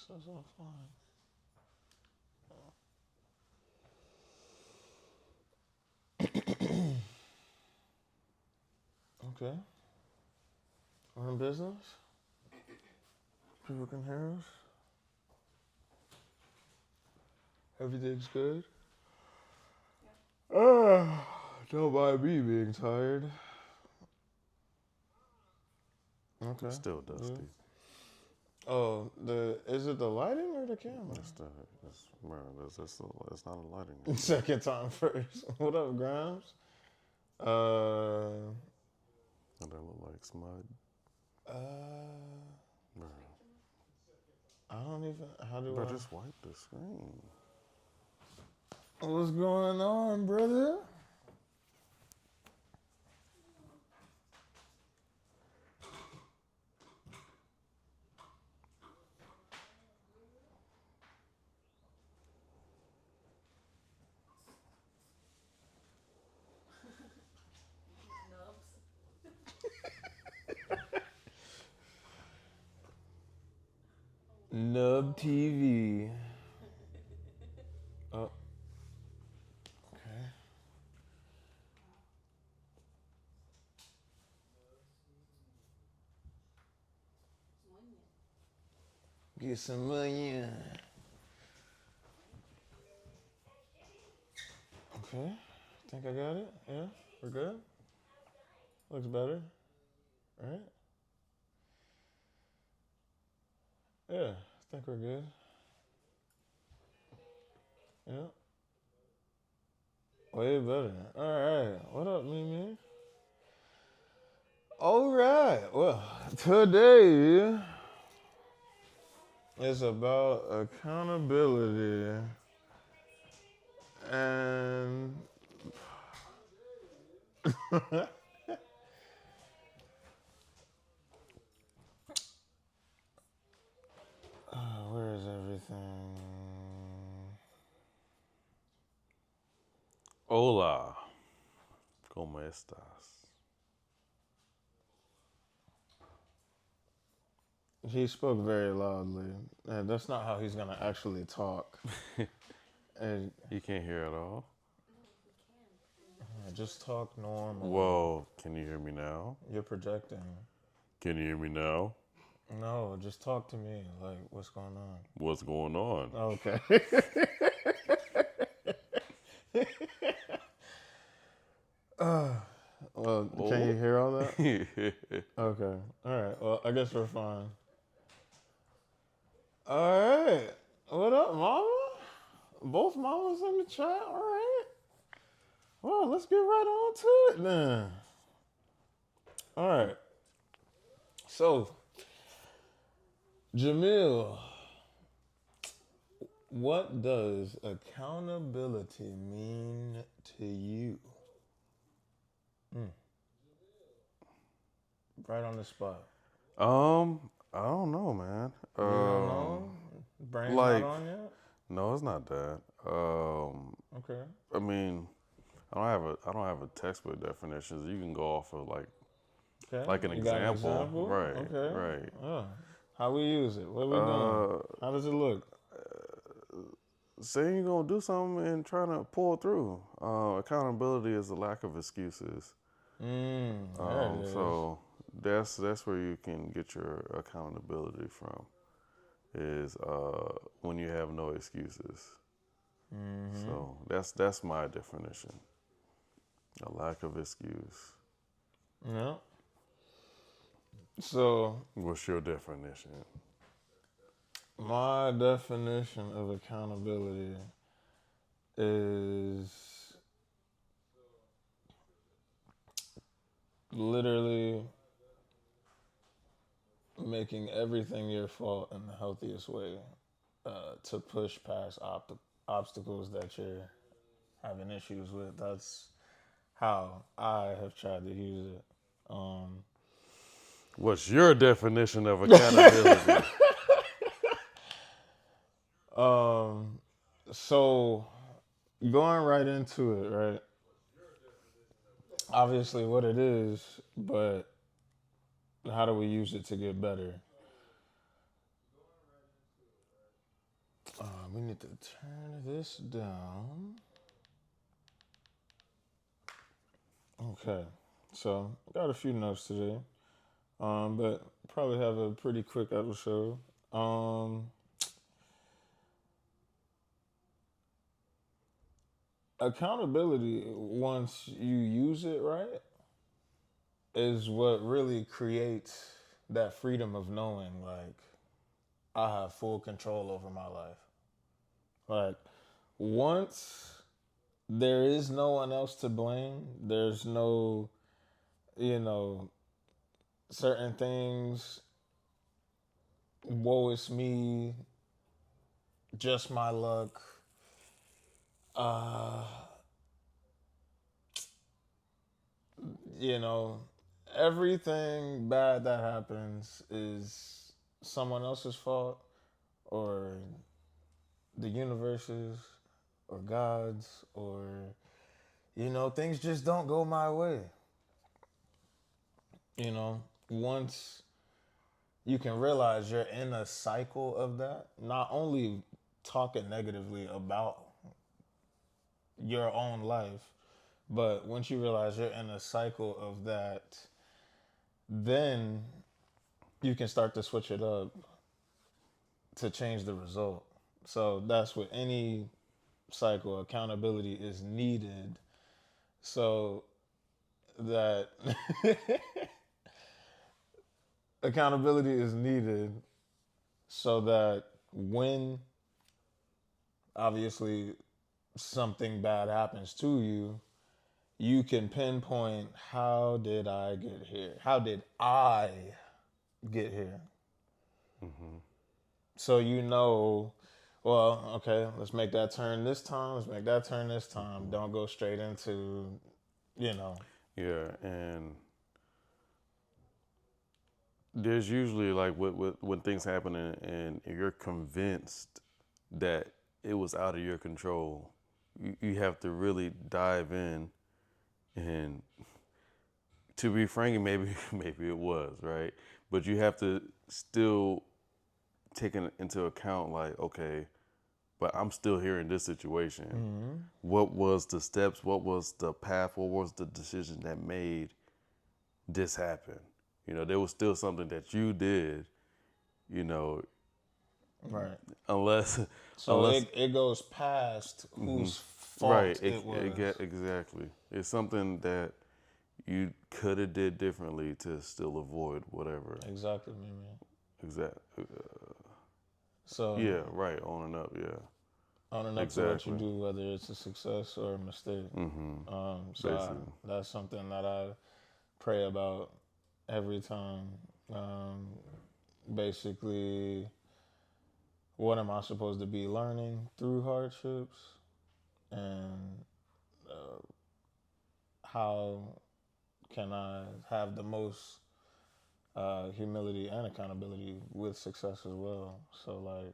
That's all fine. Okay. We're in business. People can hear us. Everything's good. Don't mind me being tired. Okay. Still dusty. Yeah. Oh, is it the lighting or the camera? It's not a lighting. Second time first. What up, Grimes? And that look like smud. Uh, Bro, I don't even. How do bro, I? just wipe the screen. What's going on, brother? Nub TV. Oh, okay. Get some money. Okay. Think I got it? Yeah? We're good? Looks better. Right? Yeah. I think we're good. Yeah. Way better. Alright. What up, Mimi? Alright. Well, today is about accountability. And where is everything? Hola. ¿Cómo estás? He spoke very loudly. That's not how he's gonna actually talk. And You can't hear at all? just talk normal. Whoa, can you hear me now? You're projecting. Can you hear me now? No, just talk to me. Like, what's going on? What's going on? Okay. Well, can you hear all that? Okay. All right. Well, I guess we're fine. All right. What up, mama? Both mamas in the chat. All right. Well, let's get right on to it then. All right. So, Jamil, what does accountability mean to you? Right on the spot. I don't know, man. You don't know? Brain like, not on yet? no, it's not that. Okay. I mean, I don't have a textbook definition. You can go off of Okay. like an You got an example. example? Right, Okay. right. How we use it? What we doing? How does it look? Saying you're gonna do something and trying to pull through. Accountability is a lack of excuses. There it is. So that's where you can get your accountability from. Is when you have no excuses. So that's my definition. A lack of excuse. Yeah. So What's your definition? my definition of accountability is literally making everything your fault in the healthiest way to push past obstacles that you're having issues with. That's how I have tried to use it. What's your definition of accountability? So going right into it, right? Obviously, what it is, but how do we use it to get better? we need to turn this down. Okay, so got a few notes today, but probably have a pretty quick episode. Accountability, once you use it right, is what really creates that freedom of knowing, like, I have full control over my life. Like, once there is no one else to blame, there's no, you know, certain things, woe is me, just my luck. Uh, you know, everything bad that happens is someone else's fault or the universe's or God's or, things just don't go my way. Once you can realize you're in a cycle of that, not only talking negatively about your own life, but once you realize you're in a cycle of that, then you can start to switch it up to change the result. So that's what any cycle, accountability is needed so that accountability is needed so that when obviously something bad happens to you, you can pinpoint, how did I get here? How did I get here? Mm-hmm. So well, okay, let's make that turn this time. Let's make that turn this time. Mm-hmm. Don't go straight into, Yeah, and there's usually like when things happen and you're convinced that it was out of your control, you have to really dive in, and to be frank, maybe it was right, but you have to still take into account, like, okay, but I'm still here in this situation. Mm-hmm. What was the steps? What was the path? What was the decision that made this happen? There was still something that you did, Right. unless So it goes past whose fault right, it was. exactly. It's something that you could have did differently to still avoid whatever. Exactly, man. Exactly. So Yeah, right. On and up. Yeah. owning up to what you do, whether it's a success or a mistake. Mm-hmm. That's something that I pray about every time. Basically, what am I supposed to be learning through hardships, and how can I have the most humility and accountability with success as well? So, like,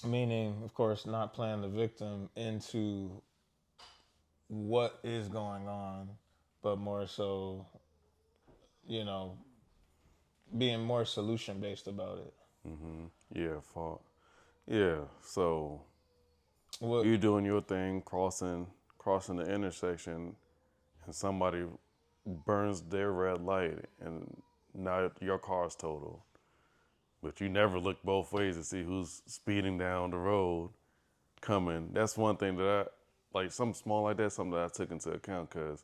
meaning, of course, not playing the victim into what is going on, but more so, being more solution based about it. Mm-hmm. Yeah. Fault. Yeah. So What? you doing your thing, crossing the intersection, and somebody burns their red light, and now your car's totaled. But you never look both ways to see who's speeding down the road coming. That's one thing that like something small like that, something that I took into account, because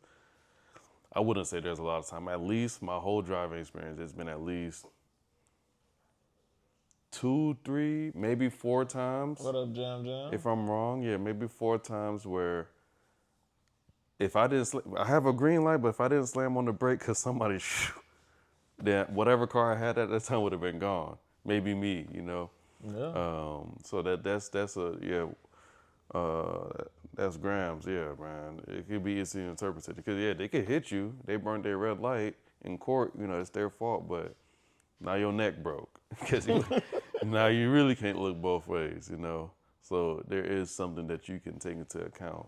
I wouldn't say there's a lot of time. At least my whole driving experience, it's been at least 2, 3, maybe 4 times. What up, Jam Jam? If I'm wrong, yeah, maybe 4 times where if I didn't, I have a green light, but if I didn't slam on the brake because somebody, then whatever car I had at that time would have been gone. Maybe me, Yeah. So that's grams, yeah, man. It could be easily interpreted because they could hit you. They burned their red light in court. It's their fault, but now your neck broke because now you really can't look both ways. So there is something that you can take into account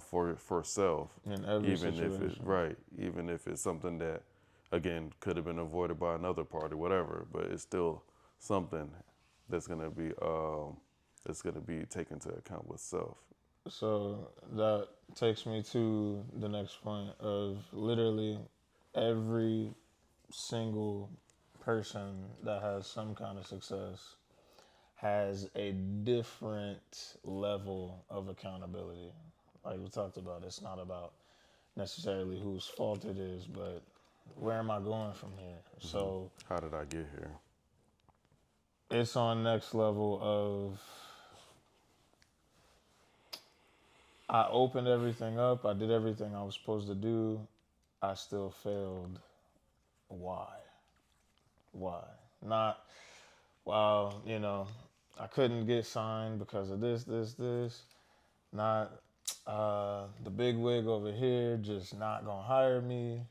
for self, In every even situation. if it's right, even if it's something that again could have been avoided by another party, whatever. But it's still something that's gonna be taken into account with self. So that takes me to the next point of literally every single person that has some kind of success has a different level of accountability. Like we talked about, it's not about necessarily whose fault it is, but where am I going from here? Mm-hmm. So How did I get here? it's on next level of I opened everything up, I did everything I was supposed to do, I still failed. Why? Why? Not, well, I couldn't get signed because of this. Not the big wig over here just not gonna hire me.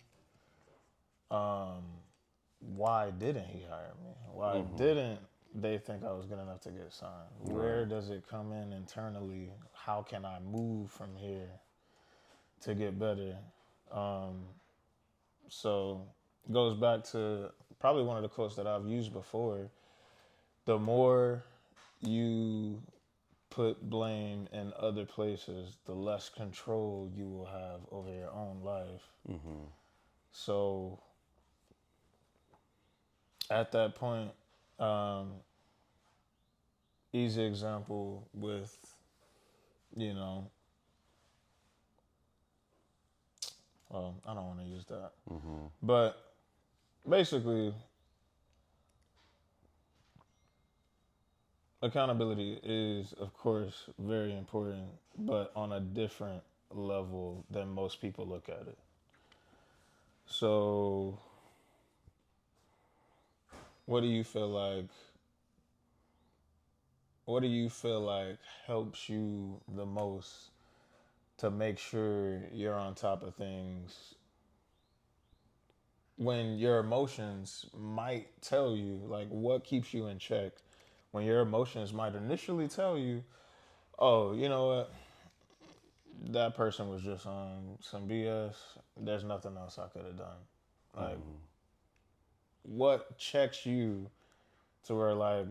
Why didn't he hire me? Why didn't they think I was good enough to get signed? Where does it come in internally? How can I move from here to get better? So it goes back to probably one of the quotes that I've used before. The more you put blame in other places, the less control you will have over your own life. Mm-hmm. So at that point, easy example with, well, I don't want to use that. Mm-hmm. But basically, accountability is, of course, very important, but on a different level than most people look at it. So, what do you feel like? What do you feel like helps you the most to make sure you're on top of things when your emotions might tell you, like, what keeps you in check when your emotions might initially tell you, oh, you know what, that person was just on some BS, there's nothing else I could have done. Like, what checks you to where, like,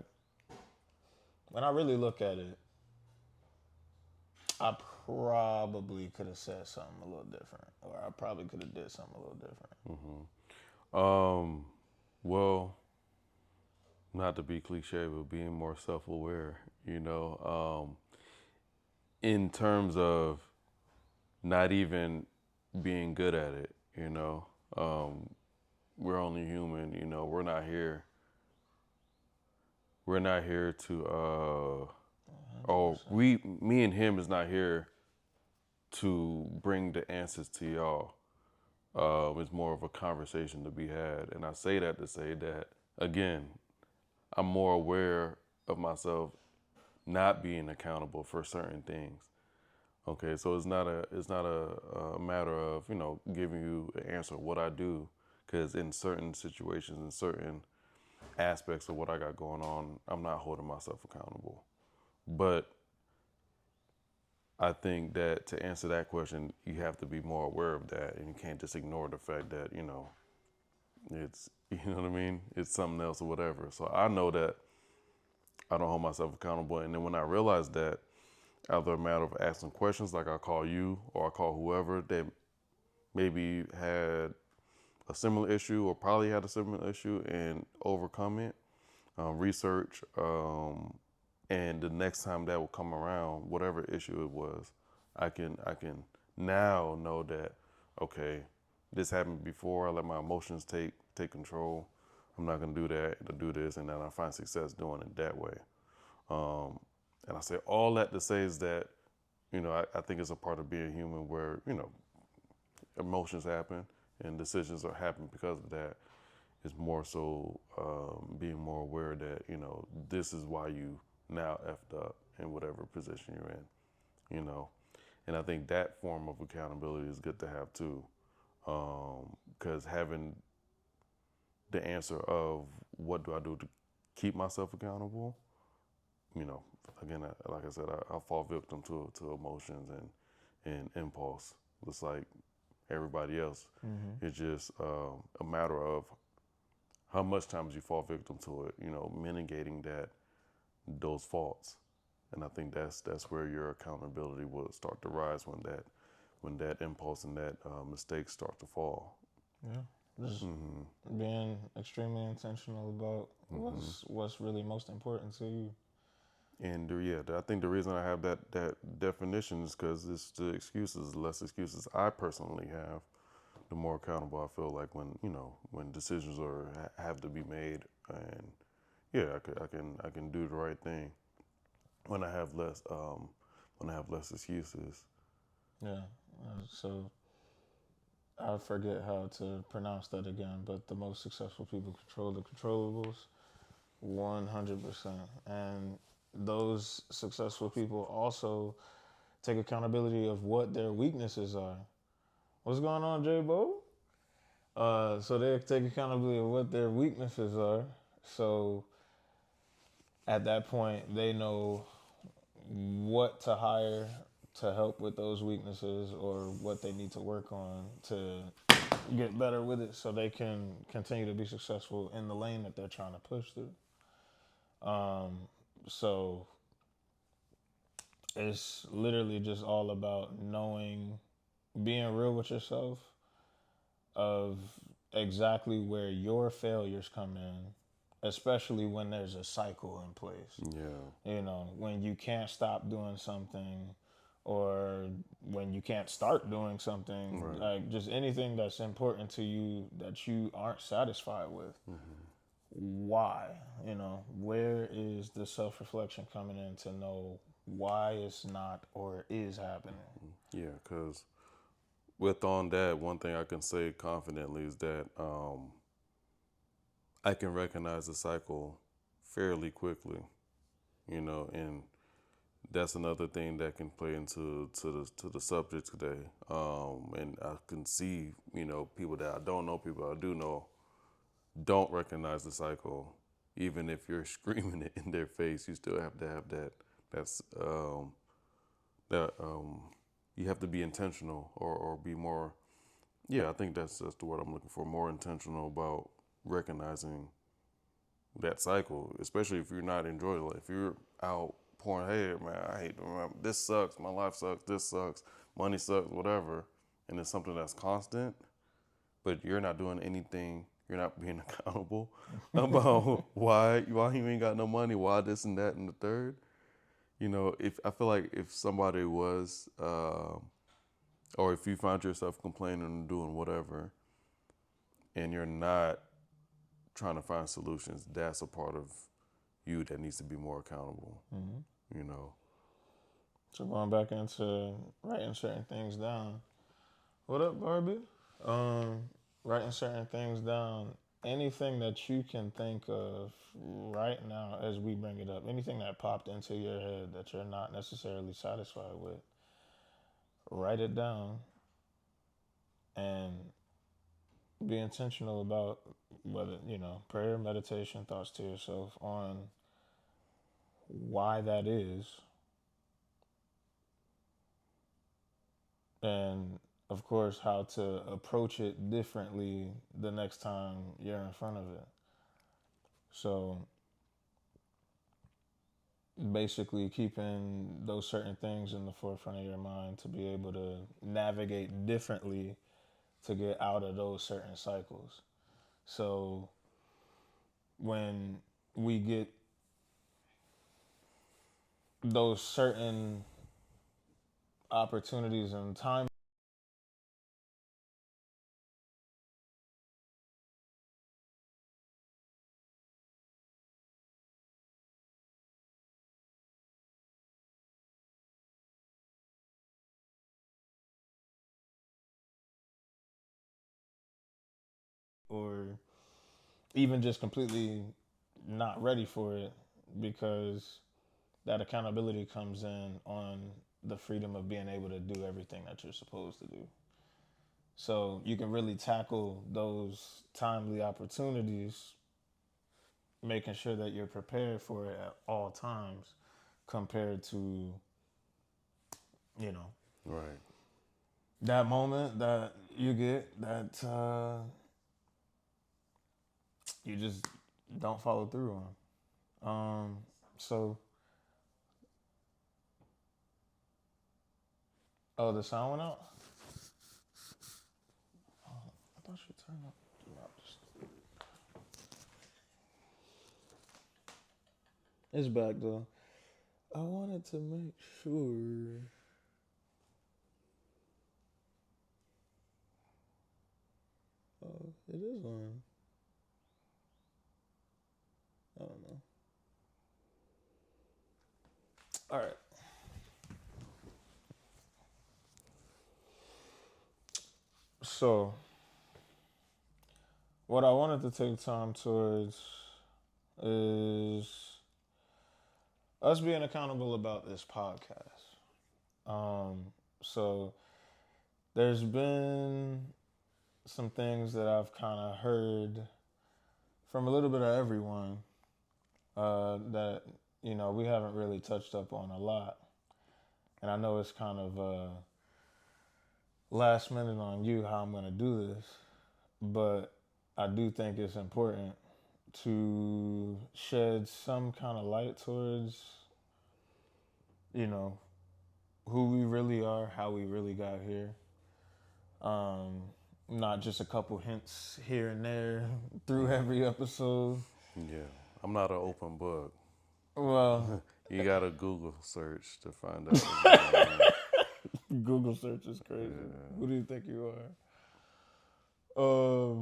when I really look at it, I probably could have said something a little different, or I probably could have did something a little different. Well, not to be cliche, but being more self-aware, in terms of not even being good at it, we're only human, we're not here. We're not here to, me and him is not here to bring the answers to y'all. It's more of a conversation to be had. And I say that to say that, again, I'm more aware of myself not being accountable for certain things. Okay, so it's not a matter of giving you an answer of what I do, because in certain situations, in certain aspects of what I got going on, I'm not holding myself accountable. But I think that to answer that question, you have to be more aware of that, and you can't just ignore the fact that it's what I mean. It's something else or whatever. So I know that I don't hold myself accountable, and then when I realize that, either a matter of asking questions, like I call you or I call whoever that maybe had a similar issue or probably had a similar issue and overcome it, research, and the next time that will come around, whatever issue it was, I can now know that, okay, this happened before. I let my emotions take control. I'm not gonna do that. To do this, and then I find success doing it that way. And I say all that to say is that, I think it's a part of being human where, emotions happen and decisions are happening because of that. It's more so being more aware that, this is why you now effed up in whatever position you're in, And I think that form of accountability is good to have too. Because having the answer of what do I do to keep myself accountable, again, like I said, I fall victim to emotions and impulse, just like everybody else. Mm-hmm. It's just a matter of how much times you fall victim to it, mitigating those faults. And I think that's where your accountability will start to rise when that impulse and that mistakes start to fall. Yeah. Just being extremely intentional about what's really most important to you. And I think the reason I have that definition is because it's the excuses, the less excuses I personally have, the more accountable I feel like when decisions have to be made, and I can do the right thing when I have less excuses. Yeah. So I forget how to pronounce that again, but the most successful people control the controllables 100%. And those successful people also take accountability of what their weaknesses are. What's going on, J-Bo? So they take accountability of what their weaknesses are. So at that point, they know what to hire to help with those weaknesses or what they need to work on to get better with it so they can continue to be successful in the lane that they're trying to push through. So it's literally just all about knowing, being real with yourself of exactly where your failures come in, especially when there's a cycle in place. Yeah. When you can't stop doing something or when you can't start doing something, Right. like just anything that's important to you that you aren't satisfied with. Why? Where is the self-reflection coming in to know why it's not or is happening? Yeah, because with on that, one thing I can say confidently is that I can recognize the cycle fairly quickly, and that's another thing that can play into to the subject today. And I can see, people that I don't know, people I do know, don't recognize the cycle. Even if you're screaming it in their face, you still have to have that. That's that you have to be intentional or be more. Yeah, I think that's the word I'm looking for. More intentional about recognizing that cycle, especially if you're not enjoying it. If you're out pouring, hey man, I hate this sucks, my life sucks, this sucks, money sucks, whatever, and it's something that's constant, but you're not doing anything, you're not being accountable about why you ain't got no money, why this and that and the third. If I feel like if somebody was, or if you find yourself complaining and doing whatever, and you're not trying to find solutions, that's a part of you that needs to be more accountable. So going back into writing certain things down. What up, Barbie? Writing certain things down. Anything that you can think of right now as we bring it up, anything that popped into your head that you're not necessarily satisfied with, write it down and be intentional about whether, prayer, meditation, thoughts to yourself on why that is. And of course, how to approach it differently the next time you're in front of it. So basically keeping those certain things in the forefront of your mind to be able to navigate differently to get out of those certain cycles. So when we get those certain opportunities and time or even just completely not ready for it, because that accountability comes in on the freedom of being able to do everything that you're supposed to do. So you can really tackle those timely opportunities, making sure that you're prepared for it at all times, compared to, you know, Right. that moment that you get that you just don't follow through on. So, oh, the sound went out? Oh, I thought she turned up. It's back though. I wanted to make sure. Oh, it is on. I don't know. All right. So, what I wanted to take time towards is us being accountable about this podcast. So there's been some things that I've kind of heard from a little bit of everyone that we haven't really touched up on a lot, and I know it's kind of last minute on you how I'm gonna do this, but I do think it's important to shed some kind of light towards, who we really are, how we really got here. Not just a couple hints here and there through every episode. Yeah, I'm not an open book. Well, you got to Google search to find out. Google search is crazy. Yeah. Who do you think you are?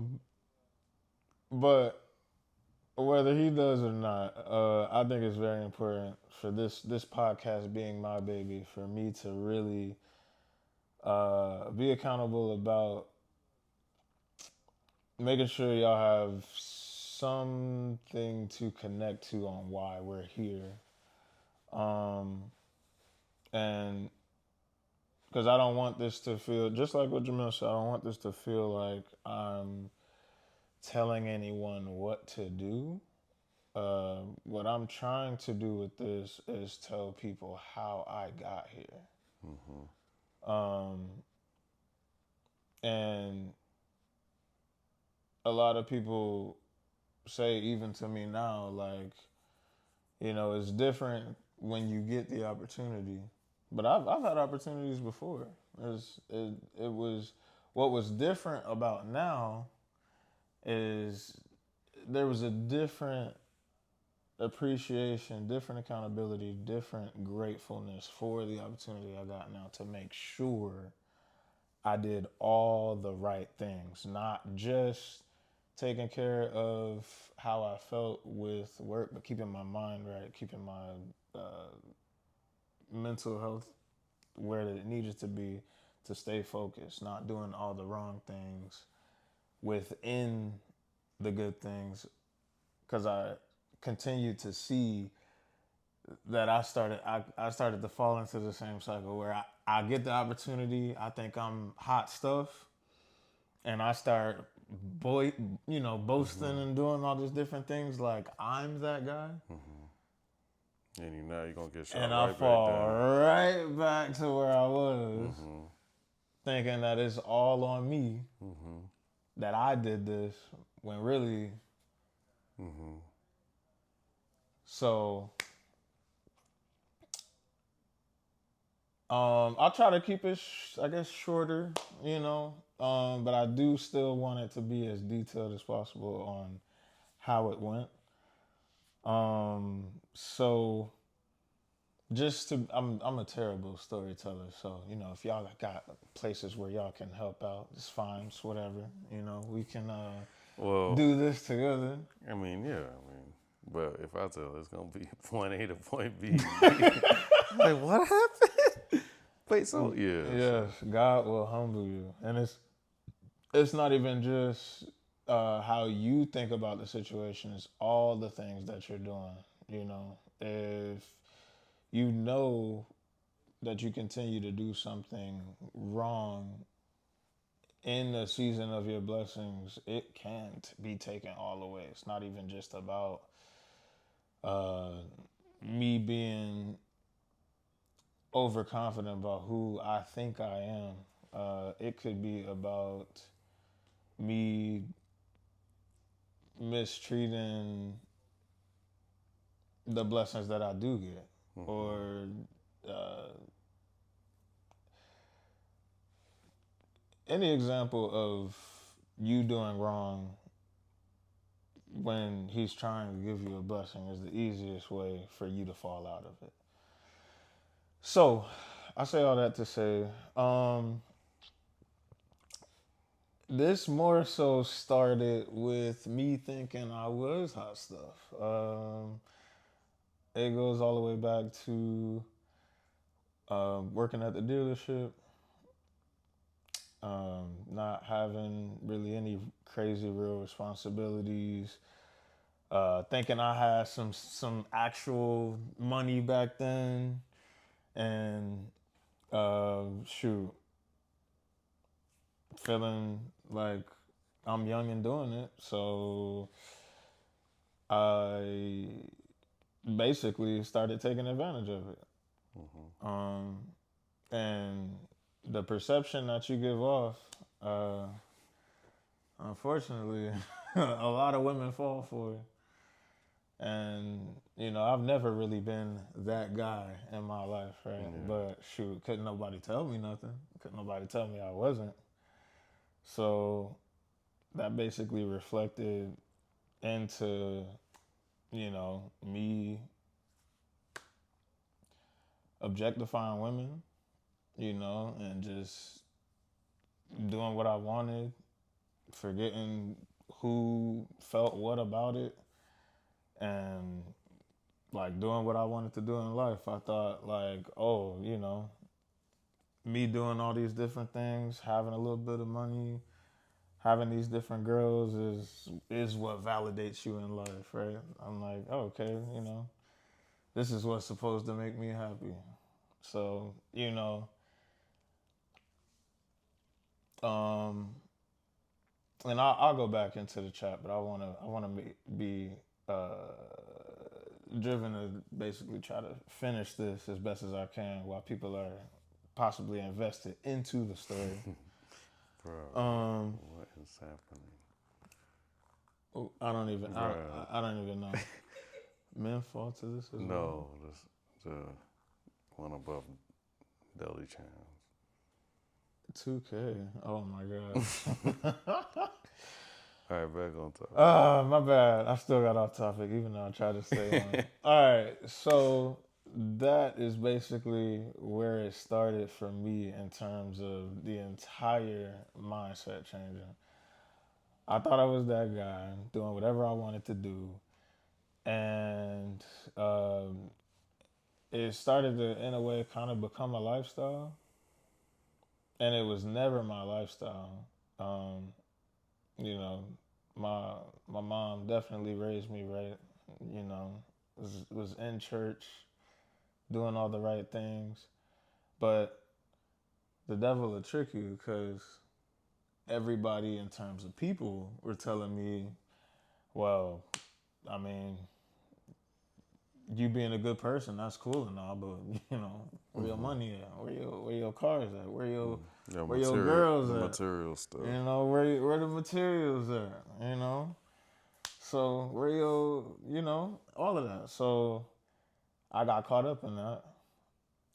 But whether he does or not, I think it's very important for this podcast being my baby, for me to really be accountable about making sure y'all have something to connect to on why we're here. And because I don't want this to feel, just like what Jamil said, I don't want this to feel like I'm telling anyone what to do. What I'm trying to do with this is tell people how I got here. Mm-hmm. And a lot of people say, even to me now, like, it's different when you get the opportunity. But I've had opportunities before. It was, what was different about now is there was a different appreciation, different accountability, different gratefulness for the opportunity I got now to make sure I did all the right things, not just taking care of how I felt with work, but keeping my mind right, keeping my mental health where it needed to be, to stay focused, not doing all the wrong things within the good things, because I continued to see that I started to fall into the same cycle where I get the opportunity, I think I'm hot stuff, and I start boasting mm-hmm. and doing all these different things like I'm that guy. Mm-hmm. And now you're going to get shot and right I fall back down. right back to where I was, thinking that it's all on me, that I did this, when really... So... I'll try to keep it, I guess, shorter, but I do still want it to be as detailed as possible on how it went. So just to, I'm a terrible storyteller, so, if y'all got places where y'all can help out, it's fine, it's whatever, we can do this together. I mean, yeah, but if I tell it's going to be point A to point B, like, what happened? Wait, so yeah. Yes, God will humble you, and it's not even just how you think about the situation; it's all the things that you're doing. If you know that you continue to do something wrong in the season of your blessings, it can't be taken all the way. It's not even just about me being overconfident about who I think I am. It could be about me mistreating the blessings that I do get, or any example of you doing wrong when he's trying to give you a blessing is the easiest way for you to fall out of it. So, I say all that to say, this more so started with me thinking I was hot stuff. It goes all the way back to working at the dealership, not having really any crazy real responsibilities, thinking I had some actual money back then, and shoot, feeling like I'm young and doing it. So I basically started taking advantage of it. And the perception that you give off, unfortunately, a lot of women fall for it. And, I've never really been that guy in my life, right? Yeah. But shoot, couldn't nobody tell me nothing. Couldn't nobody tell me I wasn't. So that basically reflected into, me objectifying women, and just doing what I wanted, forgetting who felt what about it, and like doing what I wanted to do in life. I thought like, me doing all these different things, having a little bit of money, having these different girls is what validates you in life, right? I'm like, okay, this is what's supposed to make me happy. So, and I'll go back into the chat, but I wanna be driven to basically try to finish this as best as I can while people are possibly invested into the story. Bro, what is happening? I don't even know. Men fall to this as well? No, the one above Deli Channel. 2K. Oh my god. All right, back on topic. My bad. I still got off topic, even though I tried to stay on. All right, so that is basically where it started for me in terms of the entire mindset changing. I thought I was that guy doing whatever I wanted to do, and it started to, in a way, kind of become a lifestyle. And it was never my lifestyle. My mom definitely raised me right. Was in church, doing all the right things, but the devil will trick you because everybody, in terms of people, were telling me, well, I mean, you being a good person, that's cool and all, but where your money at? Where your cars at? Where your girls at? Material stuff. Where the materials at? So where your all of that. So I got caught up in that.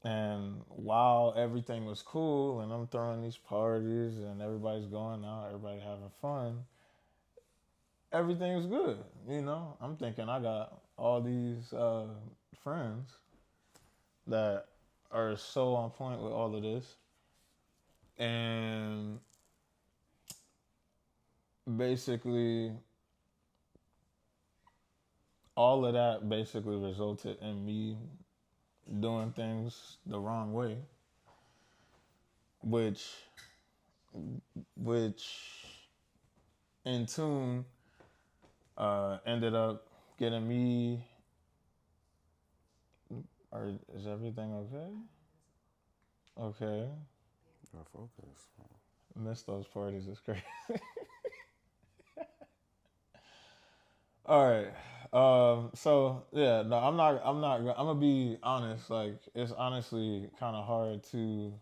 And while everything was cool and I'm throwing these parties and everybody's going out, everybody having fun, everything was good. I'm thinking I got all these friends that are so on point with all of this. And basically, all of that basically resulted in me doing things the wrong way, which in tune ended up getting me. Is everything okay? Okay. Our focus. Missed those parties. It's crazy. All right. So yeah, no, I'm not. I'm gonna be honest. Like, it's honestly kind of hard to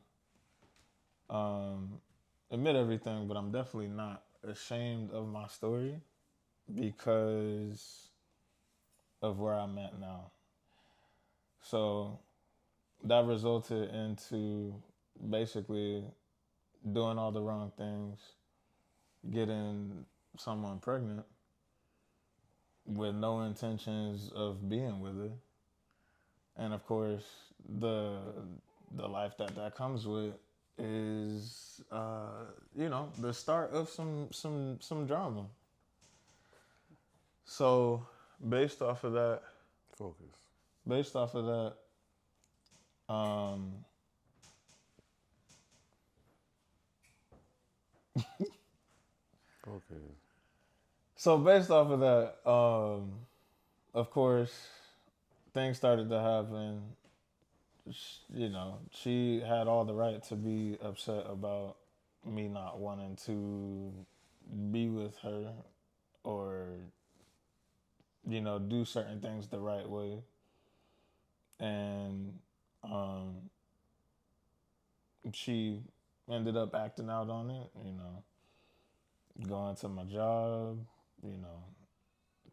admit everything, but I'm definitely not ashamed of my story. because of where I'm at now. So that resulted into basically doing all the wrong things, getting someone pregnant with no intentions of being with her, and of course the life that comes with is the start of some drama. So based off of that, Focus. based off of that, um, Focus. so based off of that, of course, things started to happen. She had all the right to be upset about me not wanting to be with her or, do certain things the right way. And she ended up acting out on it, going to my job,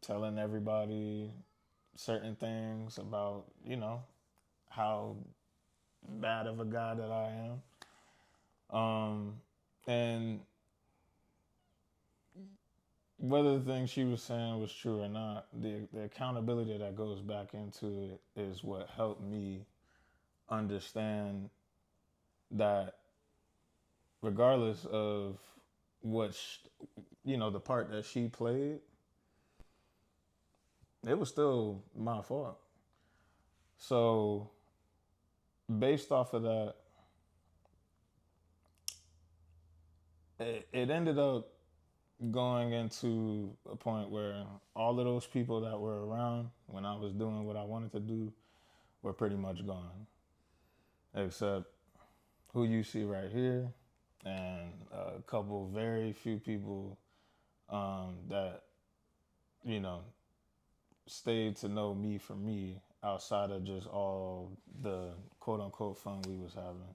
telling everybody certain things about, how bad of a guy that I am. And whether the thing she was saying was true or not, the accountability that goes back into it is what helped me understand that regardless of what, the part that she played, it was still my fault. So, based off of that, it ended up going into a point where all of those people that were around when I was doing what I wanted to do were pretty much gone, except who you see right here and a couple very few people that you know stayed to know me for me outside of just all the quote unquote fun we was having.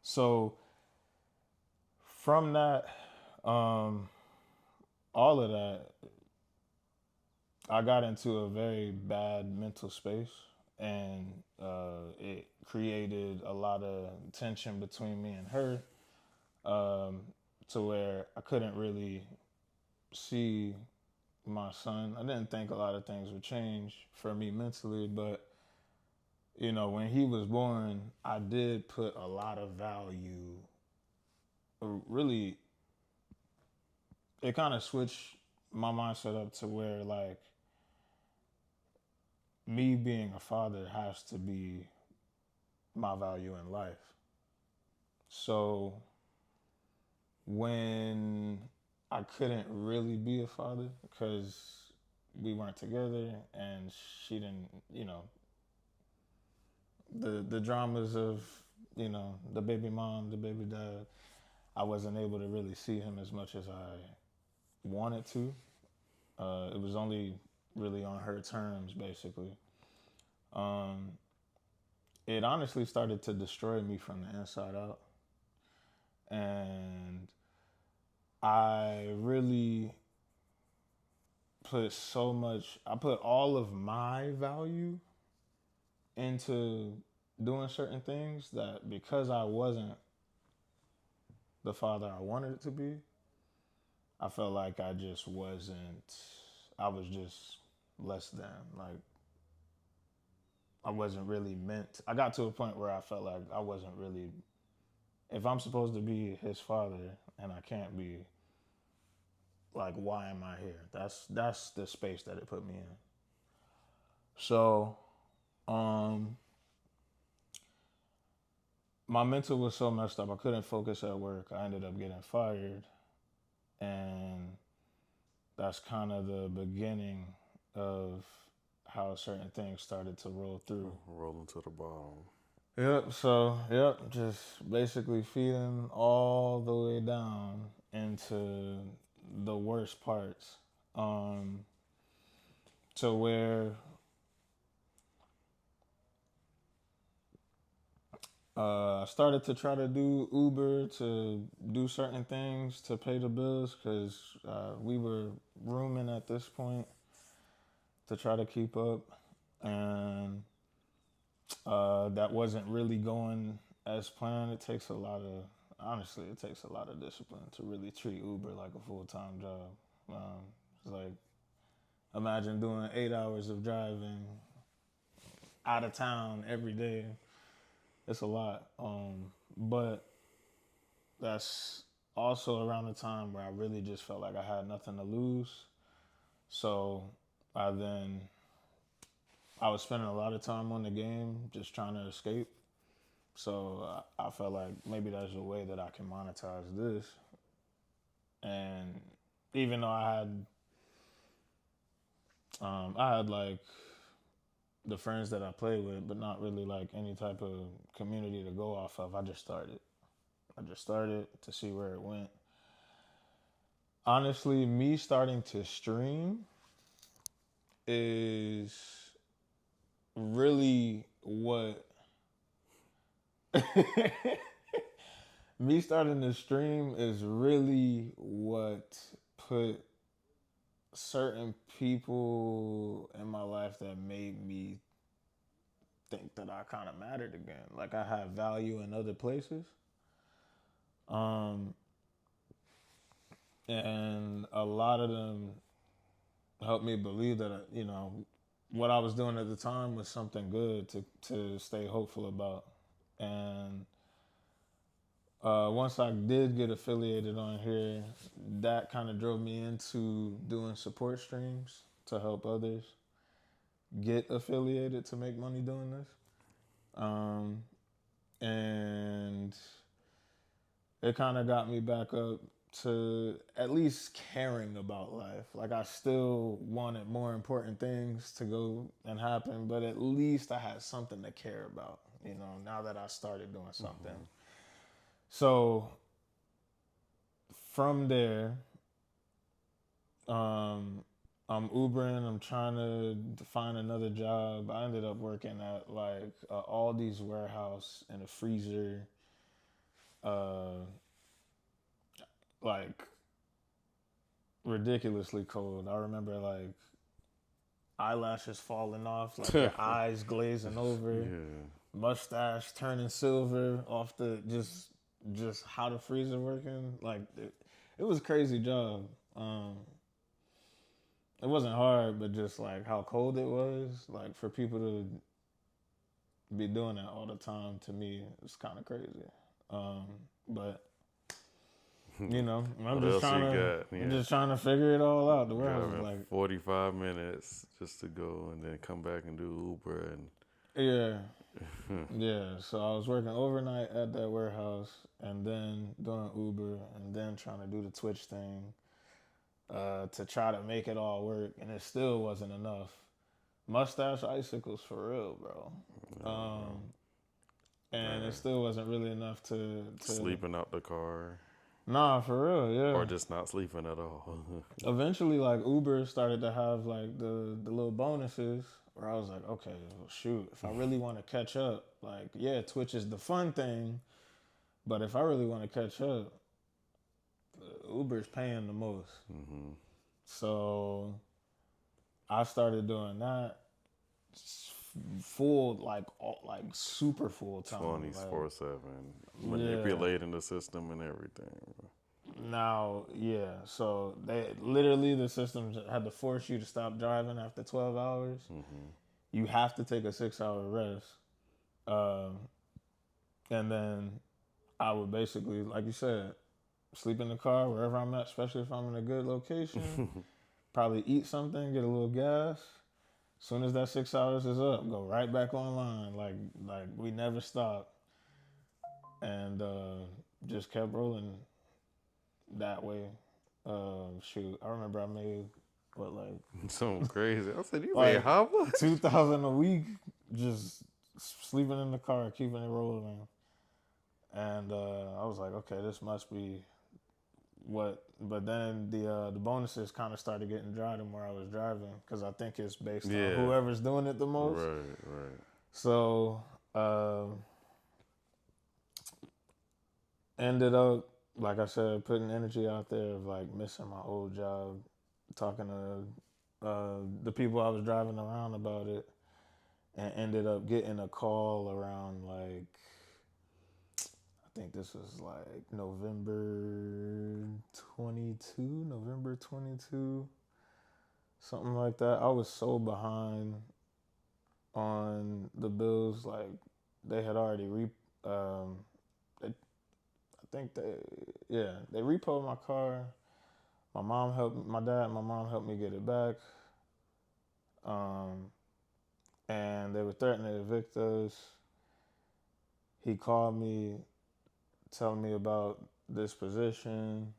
So from that, all of that, I got into a very bad mental space, and it created a lot of tension between me and her, to where I couldn't really see my son. I didn't think a lot of things would change for me mentally, but when he was born, I did put a lot of value. Really, it kind of switched my mindset up to where like me being a father has to be my value in life. So when I couldn't really be a father because we weren't together and she didn't, the dramas of, the baby mom, the baby dad, I wasn't able to really see him as much as I wanted to. It was only really on her terms, basically. Um, it honestly started to destroy me from the inside out. And I really I put all of my value into doing certain things that because I wasn't the father I wanted it to be, I felt like I was just less than. Like, I wasn't really meant. I got to a point where I felt like I wasn't really, if I'm supposed to be his father and I can't be, like, why am I here? That's the space that it put me in. So, my mental was so messed up. I couldn't focus at work. I ended up getting fired, and that's kind of the beginning of how certain things started to roll through. Rolling to the bottom. Yep. So, just basically feeding all the way down into the worst parts, to where I started to try to do Uber to do certain things to pay the bills because we were rooming at this point to try to keep up, and that wasn't really going as planned. It takes a lot of honestly, it takes a lot of discipline to really treat Uber like a full-time job. It's like imagine doing 8 hours of driving out of town every day. It's a lot. But that's also around the time where I really just felt like I had nothing to lose. So I then I was spending a lot of time on the game just trying to escape. So I felt like maybe there's a way that I can monetize this. And even though I had like the friends that I play with, but not really like any type of community to go off of. I just started to see where it went. Honestly, me starting to stream is really what me starting to stream is really what put certain people in my life that made me think that I kind of mattered again. Like I have value in other places. And a lot of them helped me believe that, what I was doing at the time was something good to stay hopeful about. And once I did get affiliated on here, that kind of drove me into doing support streams to help others get affiliated to make money doing this. And it kind of got me back up to at least caring about life. Like I still wanted more important things to go and happen, but at least I had something to care about, now that I started doing something. Mm-hmm. So from there, I'm Ubering. I'm trying to find another job. I ended up working at like Aldi's warehouse in a freezer. Like ridiculously cold. I remember like eyelashes falling off, like your eyes glazing over, mustache turning silver off the just how the freezer working. Like it was a crazy job. It wasn't hard, but just like how cold it was, like for people to be doing that all the time, to me, it's kind of crazy. But I'm just trying to figure it all out. The warehouse is like 45 minutes just to go and then come back and do Uber and yeah. So I was working overnight at that warehouse and then doing Uber and then trying to do the Twitch thing to try to make it all work, and it still wasn't enough. Mustache icicles for real, bro. And it still wasn't really enough to sleeping out the car. Nah, for real, yeah. Or just not sleeping at all. Eventually, like Uber started to have like the little bonuses where I was like, okay, well, shoot, if I really want to catch up, like, yeah, Twitch is the fun thing, but if I really want to catch up, Uber's paying the most. Mm-hmm. So I started doing that full, like super full time. 24/7. Manipulating the system and everything. Now, yeah. So the system had to force you to stop driving after 12 hours. Mm-hmm. You have to take a 6-hour rest. And then I would basically, like you said, sleep in the car wherever I'm at, especially if I'm in a good location. Probably eat something, get a little gas. As soon as that 6 hours is up, go right back online. Like we never stopped. And just kept rolling that way. Shoot, I remember I made something crazy. I said, you made how much? $2,000 a week, just sleeping in the car, keeping it rolling. And I was like, okay, this must be what. But then the bonuses kind of started getting dry the more I was driving, because I think it's based on whoever's doing it the most. Right. So ended up, like I said, putting energy out there of like missing my old job, talking to the people I was driving around about it, and ended up getting a call around like, I think this was like November 22, something like that. I was so behind on the bills, like they had already they, I think they repoed my car. My dad and my mom helped me get it back. Um, and they were threatening to evict us. He called me, telling me about this position,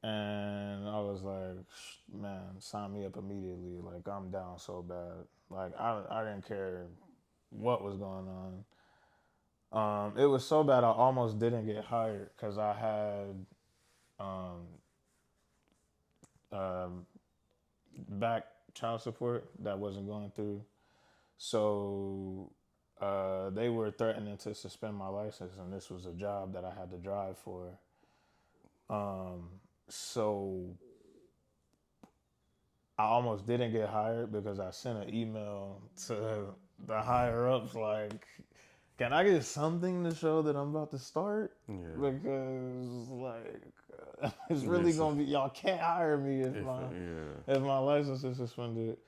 and I was like, man, sign me up immediately. Like, I'm down so bad. Like, I didn't care what was going on. It was so bad I almost didn't get hired because I had um, um, back child support that wasn't going through. So they were threatening to suspend my license, and this was a job that I had to drive for. So I almost didn't get hired because I sent an email to the higher ups like, can I get something to show that I'm about to start? Yeah. Because like it's really gonna be, y'all can't hire me if my license is suspended.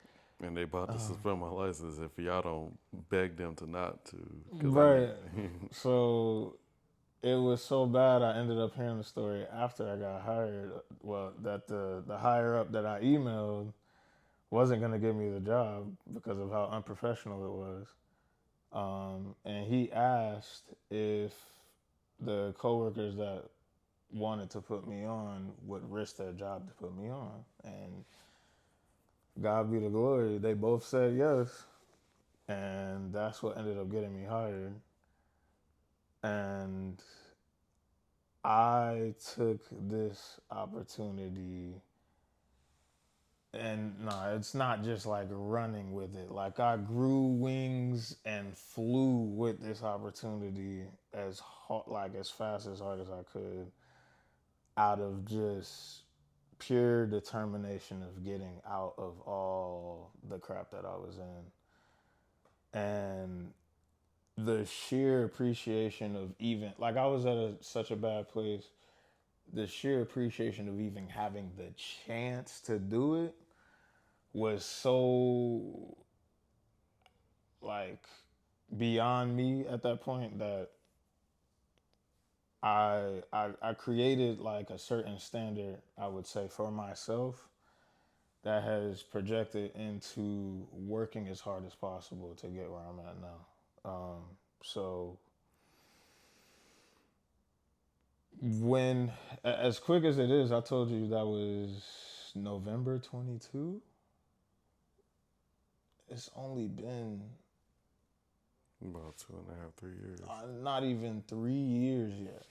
And they about to suspend my license if y'all don't beg them to not to. Right. So it was so bad I ended up hearing the story after I got hired. Well, that the higher up that I emailed wasn't gonna give me the job because of how unprofessional it was. And he asked if the coworkers that wanted to put me on would risk their job to put me on. And God be the glory, they both said yes. And that's what ended up getting me hired. And I took this opportunity, and no, it's not just like running with it. Like, I grew wings and flew with this opportunity as hard, like as fast as hard as I could, out of just pure determination of getting out of all the crap that I was in. And the sheer appreciation of, even like, I was at such a bad place, the sheer appreciation of even having the chance to do it was so like beyond me at that point that I created like a certain standard, I would say, for myself that has projected into working as hard as possible to get where I'm at now. So when, as quick as it is, I told you that was November 22. It's only been about 2.5, 3 years. Not even 3 years yet.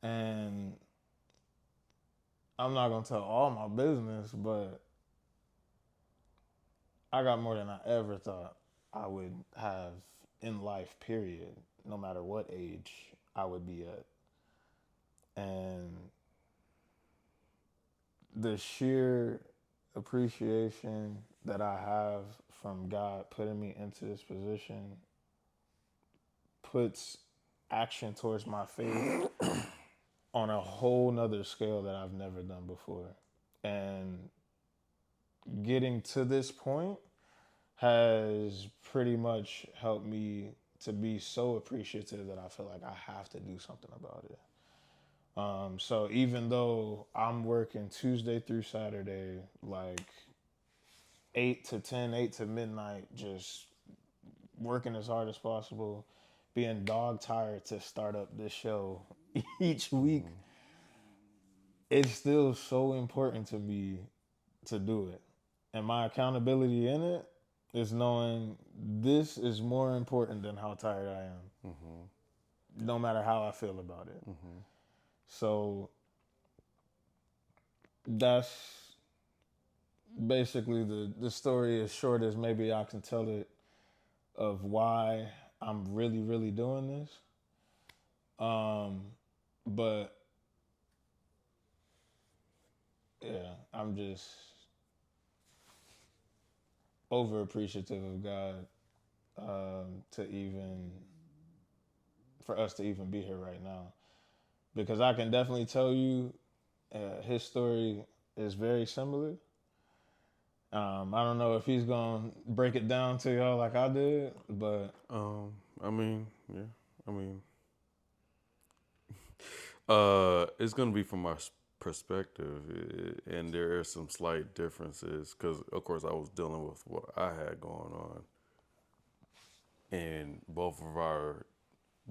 And I'm not going to tell all my business, but I got more than I ever thought I would have in life, period, no matter what age I would be at. And the sheer appreciation that I have from God putting me into this position puts action towards my faith on a whole nother scale that I've never done before. And getting to this point has pretty much helped me to be so appreciative that I feel like I have to do something about it. So even though I'm working Tuesday through Saturday, like 8 to 10, 8 to midnight, just working as hard as possible, being dog tired to start up this show each week, it's still so important to me to do it. And my accountability in it is knowing this is more important than how tired I am, no matter how I feel about it. So that's basically the story, as short as maybe I can tell it, of why I'm really, really doing this. But yeah, I'm just over appreciative of God to even for us to even be here right now, because I can definitely tell you his story is very similar. I don't know if he's gonna break it down to y'all like I did, but I mean, yeah. I mean, it's gonna be from my perspective, and there are some slight differences because, of course, I was dealing with what I had going on, and both of our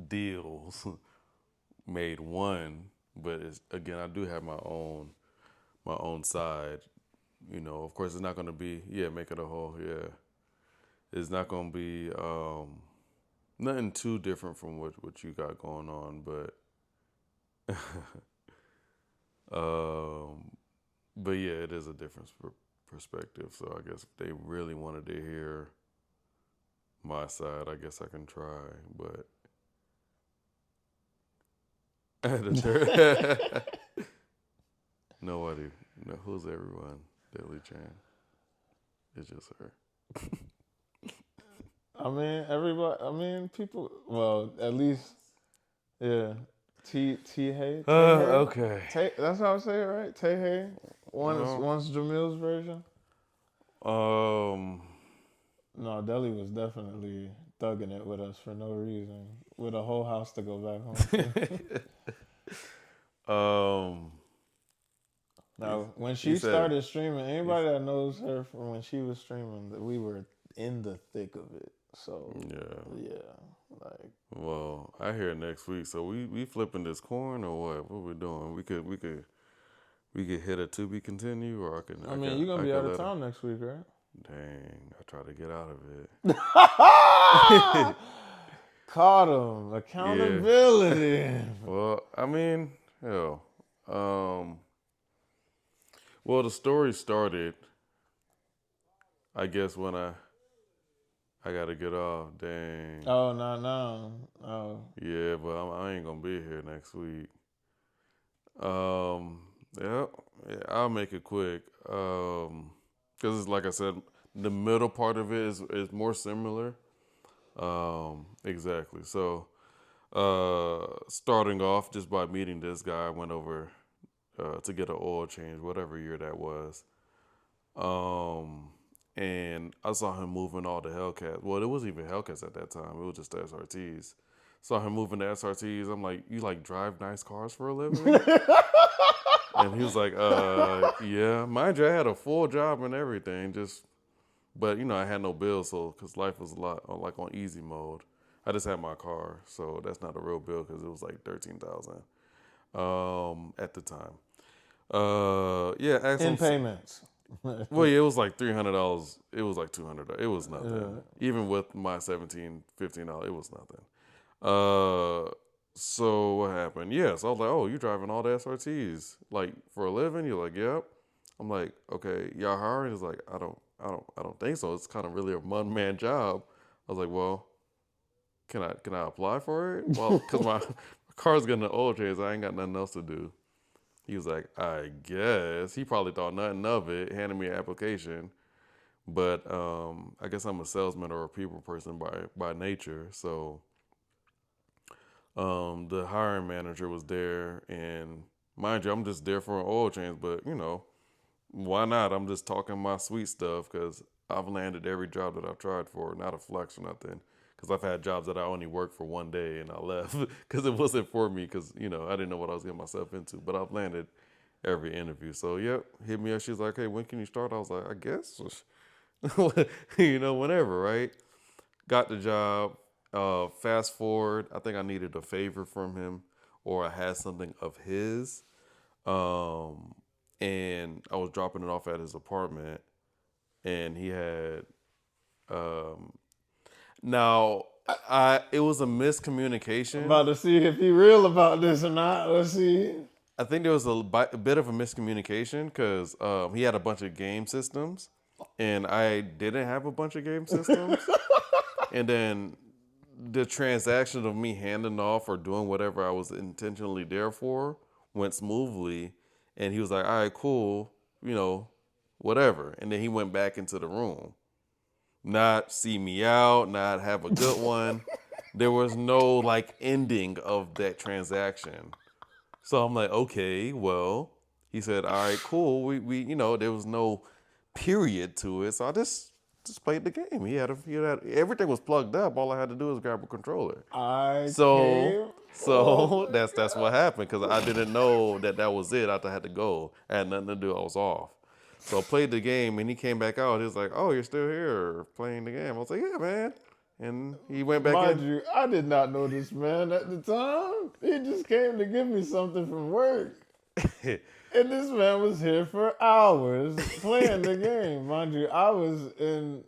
deals made one. But again, I do have my own side. Of course, it's not gonna be make it a whole. Yeah, it's not gonna be nothing too different from what you got going on, but. Um, but yeah, it is a different perspective. So I guess if they really wanted to hear my side, I guess I can try. But nobody, no, who's everyone? Daily Chan. It's just her. I mean everybody. I mean people. Well, at least yeah. Hey. Okay. That's how I say it, right? Hey. Well, Once Jamil's version. um, No, Deli was definitely thugging it with us for no reason, with a whole house to go back home to. um, Now, when he she said, started streaming, anybody that knows her from when she was streaming, we were in the thick of it. So yeah, like. Well, I hear next week. So we flipping this coin or what? What we doing? We could hit a to be continue, or I mean, you're gonna be out of town next week, right? Dang, I try to get out of it. Caught him. Accountability. Yeah. Well, I mean, hell. Well, the story started, I guess, when I got to get off. Dang. Oh, no. Oh. Yeah, but I ain't gonna be here next week. Um, yeah, I'll make it quick. Because it's like I said, the middle part of it is more similar. Exactly. So, starting off just by meeting this guy, I went over to get an oil change, whatever year that was. And I saw him moving all the Hellcats. Well, it wasn't even Hellcats at that time. It was just the SRTs. Saw him moving the SRTs. I'm like, you like drive nice cars for a living? And he was like, yeah. Mind you, I had a full job and everything. But I had no bills, so because life was a lot like on easy mode. I just had my car, so that's not a real bill because it was like $13,000 at the time. In payments. Well, yeah, it was like $300. It was like $200. It was nothing. Yeah. Even with my $17, $15, it was nothing. So what happened? Yeah, so I was like, oh, you driving all the SRTs like for a living? You're like, yep. I'm like, okay, y'all hiring? He's like, I don't think so. It's kind of really a one-man job. I was like, well, can I apply for it? Well, because my car's getting an oil change, I ain't got nothing else to do. He was like, I guess. He probably thought nothing of it, handed me an application. But I guess I'm a salesman or a people person by nature. So the hiring manager was there, and mind you, I'm just there for an oil change, but why not? I'm just talking my sweet stuff because I've landed every job that I've tried for, not a flex or nothing. Because I've had jobs that I only worked for one day and I left because it wasn't for me because, I didn't know what I was getting myself into. But I've landed every interview. So, yep, hit me up. She's like, hey, when can you start? I was like, I guess, whenever, right? Got the job. Fast forward, I think I needed a favor from him or I had something of his. And I was dropping it off at his apartment and he had now it was a miscommunication. I'm about to see if he real about this or not. Let's see. I think there was a bit of a miscommunication because he had a bunch of game systems and I didn't have a bunch of game systems. And then the transaction of me handing off or doing whatever I was intentionally there for went smoothly. And he was like, all right, cool, whatever. And then he went back into the room. Not see me out, not have a good one. There was no like ending of that transaction. So I'm like, okay, well, he said, all right, cool. We there was no period to it. So I just played the game. He had everything was plugged up. All I had to do was grab a controller. I So came. Oh so my that's what God. happened because I didn't know that was it. I had to go. I had nothing to do. I was off. So I played the game and he came back out. He was like, "Oh, you're still here playing the game." I was like, "Yeah, man." And he went back Mind in. you, I did not know this man at the time. He just came to give me something from work. And this man was here for hours playing the game. Mind you, I was in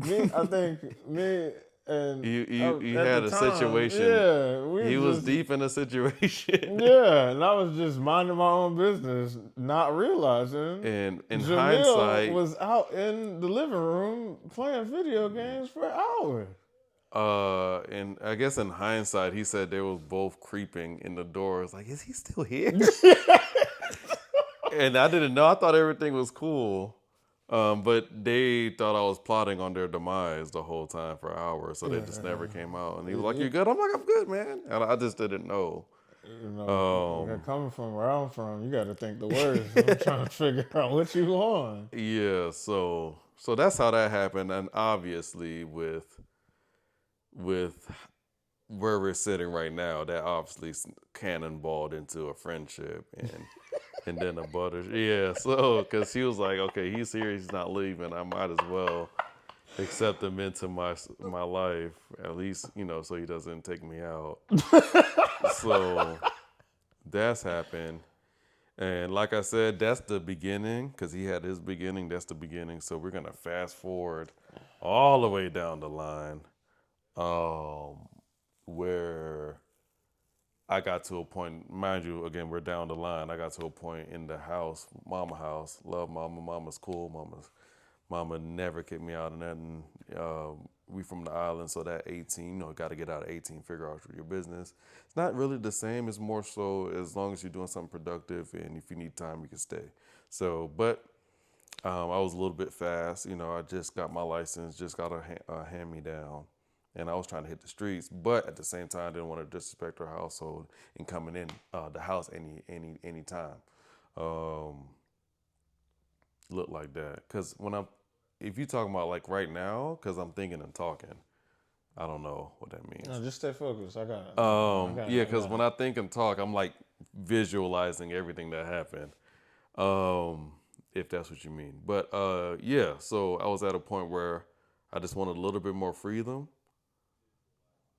I think me and You at the had a time, situation. yeah, we He was just deep in a situation. yeah, and I was just minding my own business, not realizing And in Jamil hindsight, was out in the living room playing video games for hours. and I guess in hindsight, he said they was both creeping in the door. It's like, is he still here? And I didn't know. I thought everything was cool. But they thought I was plotting on their demise the whole time for hours, so they just never came out. And he was like, "You good?" I'm like, "I'm good, man." And I just didn't know. Coming from where I'm from, you got to think the worst. I'm trying to figure out what you on. Yeah, so that's how that happened, and obviously with where we're sitting right now, that obviously cannonballed into a friendship and then a butter. Yeah, so because he was like, okay, he's here, he's not leaving. I might as well accept him into my life, at least so he doesn't take me out. So that's happened. And like I said, that's the beginning because he had his beginning. That's the beginning. So we're gonna fast forward all the way down the line, where I got to a point. Mind you, again, we're down the line. I got to a point in the house, mama house. Love mama. Mama's cool. Mama never kicked me out of nothing. We from the island, so that 18, got to get out of 18, figure out your business. It's not really the same. It's more so as long as you're doing something productive, and if you need time, you can stay. So, but I was a little bit fast. I just got my license, just got a hand-me-down, and I was trying to hit the streets, but at the same time, I didn't want to disrespect our household and coming in the house any time. Look like that, because if you talking about like right now, because I'm thinking and talking, I don't know what that means. No, just stay focused. I got it. Yeah, because when I think and talk, I'm like visualizing everything that happened. If that's what you mean. But yeah, so I was at a point where I just wanted a little bit more freedom.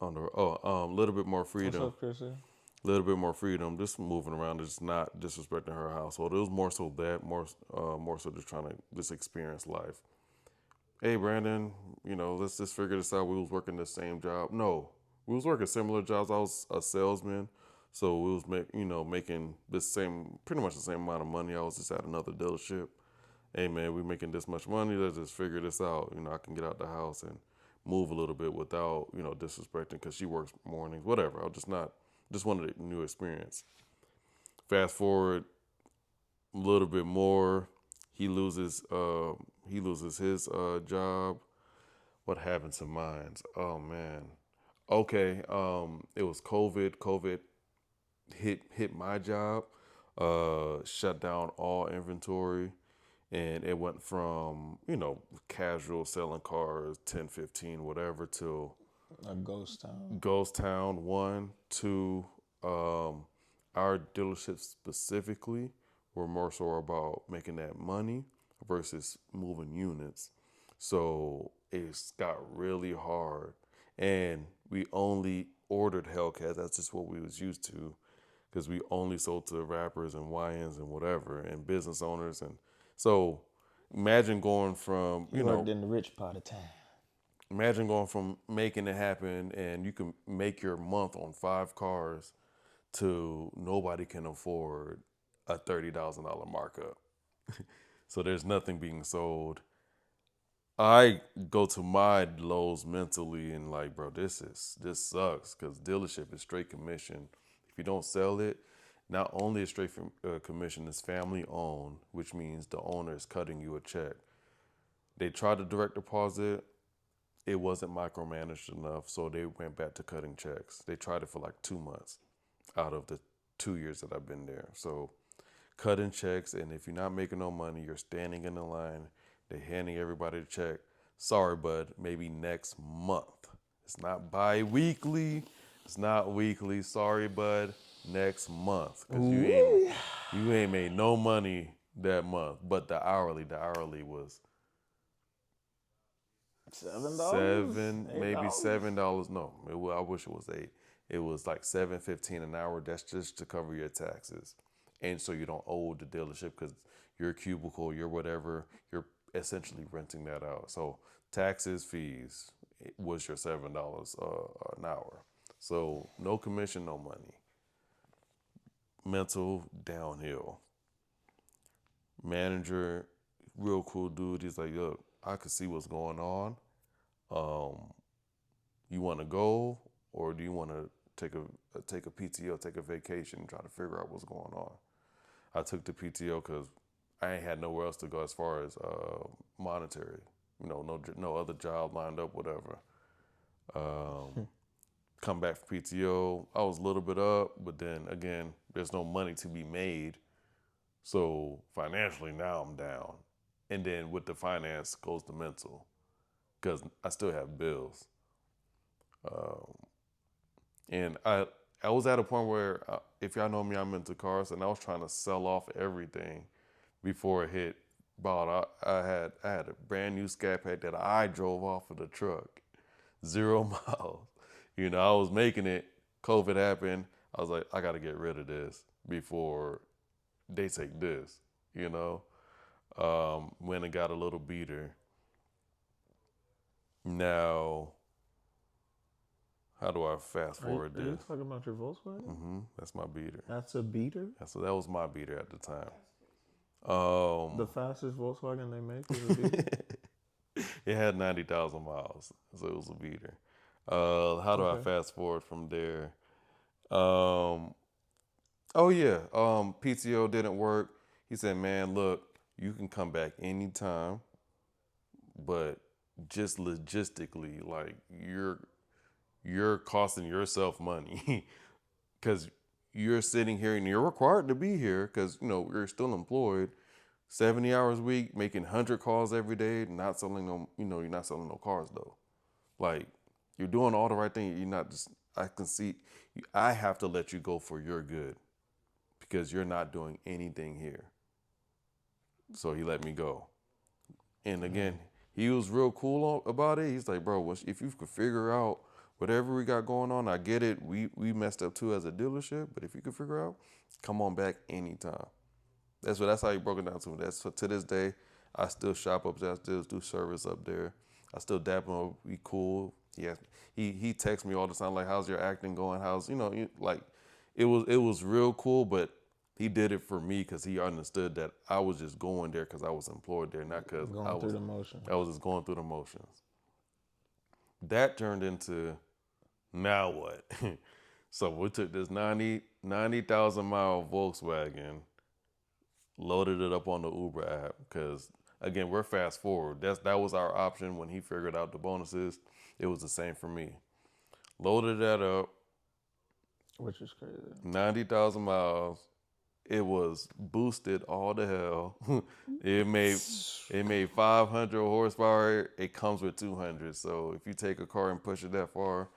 Little bit more freedom. What's up, Chrissy? A little bit more freedom, just moving around, just not disrespecting her household. It was more so that, more so just trying to just experience life. Hey, Brandon, let's just figure this out. We was working the same job. No, we was working similar jobs. I was a salesman, so we was making pretty much the same amount of money. I was just at another dealership. Hey, man, we making this much money. Let's just figure this out. I can get out the house and move a little bit without disrespecting because she works mornings, whatever. Just wanted a new experience. Fast forward a little bit more. He loses his job. What happened to mine? Oh man. Okay. It was COVID. COVID hit my job. Shut down all inventory, and it went from casual selling cars 10, 15, whatever to A ghost town. Ghost Town 1, 2. Our dealerships specifically were more so about making that money versus moving units. So it's got really hard. And we only ordered Hellcats. That's just what we was used to because we only sold to rappers and YNs and whatever and business owners. And so imagine going from, You worked in the rich part of town. Imagine going from making it happen and you can make your month on 5 cars to nobody can afford a $30,000 markup. So there's nothing being sold. I go to my lows mentally and like, bro, this sucks because dealership is straight commission. If you don't sell it, not only is straight from, commission, it's family owned, which means the owner is cutting you a check. They tried to direct deposit, it wasn't micromanaged enough, so they went back to cutting checks. They tried it for like 2 months out of the 2 years that I've been there. So cutting checks, and if you're not making no money, you're standing in the line. They're handing everybody a check. Sorry, bud, maybe next month. It's not bi-weekly. It's not weekly. Sorry, bud, next month. Because you ain't made no money that month. But the hourly was $7, maybe $8? $7. No, I wish it was 8. It was like $7.15 an hour. That's just to cover your taxes, and so you don't owe the dealership because your cubicle, your whatever, you're essentially renting that out. So taxes, fees was your $7 an hour. So no commission, no money. Mental downhill. Manager, real cool dude. He's like, look, I could see what's going on. You want to go, or do you want to take a PTO, take a vacation, and try to figure out what's going on? I took the PTO because I ain't had nowhere else to go as far as monetary. No other job lined up, whatever. Come back from PTO, I was a little bit up, but then again, there's no money to be made. So financially, now I'm down. And then with the finance goes the mental, because I still have bills. And I was at a point where, if y'all know me, I'm into cars, and I was trying to sell off everything before it hit about. I had a brand new Scat Pack that I drove off of the truck, 0 miles. I was making it. COVID happened. I was like, I got to get rid of this before they take this. Went and got a little beater. Now, how do I fast forward Are you this? talking about your Volkswagen? That's my beater. That's a beater? So that was my beater at the time. The fastest Volkswagen they make is a beater? It had 90,000 miles, so it was a beater. How do I fast forward from there? PTO didn't work. He said, man, look, you can come back anytime, but just logistically, like you're costing yourself money because you're sitting here and you're required to be here because you're still employed, 70 hours a week, making 100 calls every day, not selling no, you're not selling no cars though. Like, you're doing all the right thing. You're not just. I can see. I have to let you go for your good because you're not doing anything here. So he let me go. And again, he was real cool about it. He's like, bro, if you could figure out whatever we got going on, I get it. We messed up too as a dealership, but if you could figure out, come on back anytime. That's how he broke it down to me. To this day, I still shop up there. I still do service up there. I still dap him. We cool. He texts me all the time like, how's your acting going? Like, it was real cool. But he did it for me because he understood that I was just going there because I was employed there, not because I was just going through the motions. That turned into, now what? So we took this 90,000 mile Volkswagen, loaded it up on the Uber app because, again, we're fast forward. That was our option when he figured out the bonuses. It was the same for me. Loaded that up. Which is crazy. 90,000 miles. It was boosted all to hell. It made 500 horsepower. It comes with 200. So if you take a car and push it that far,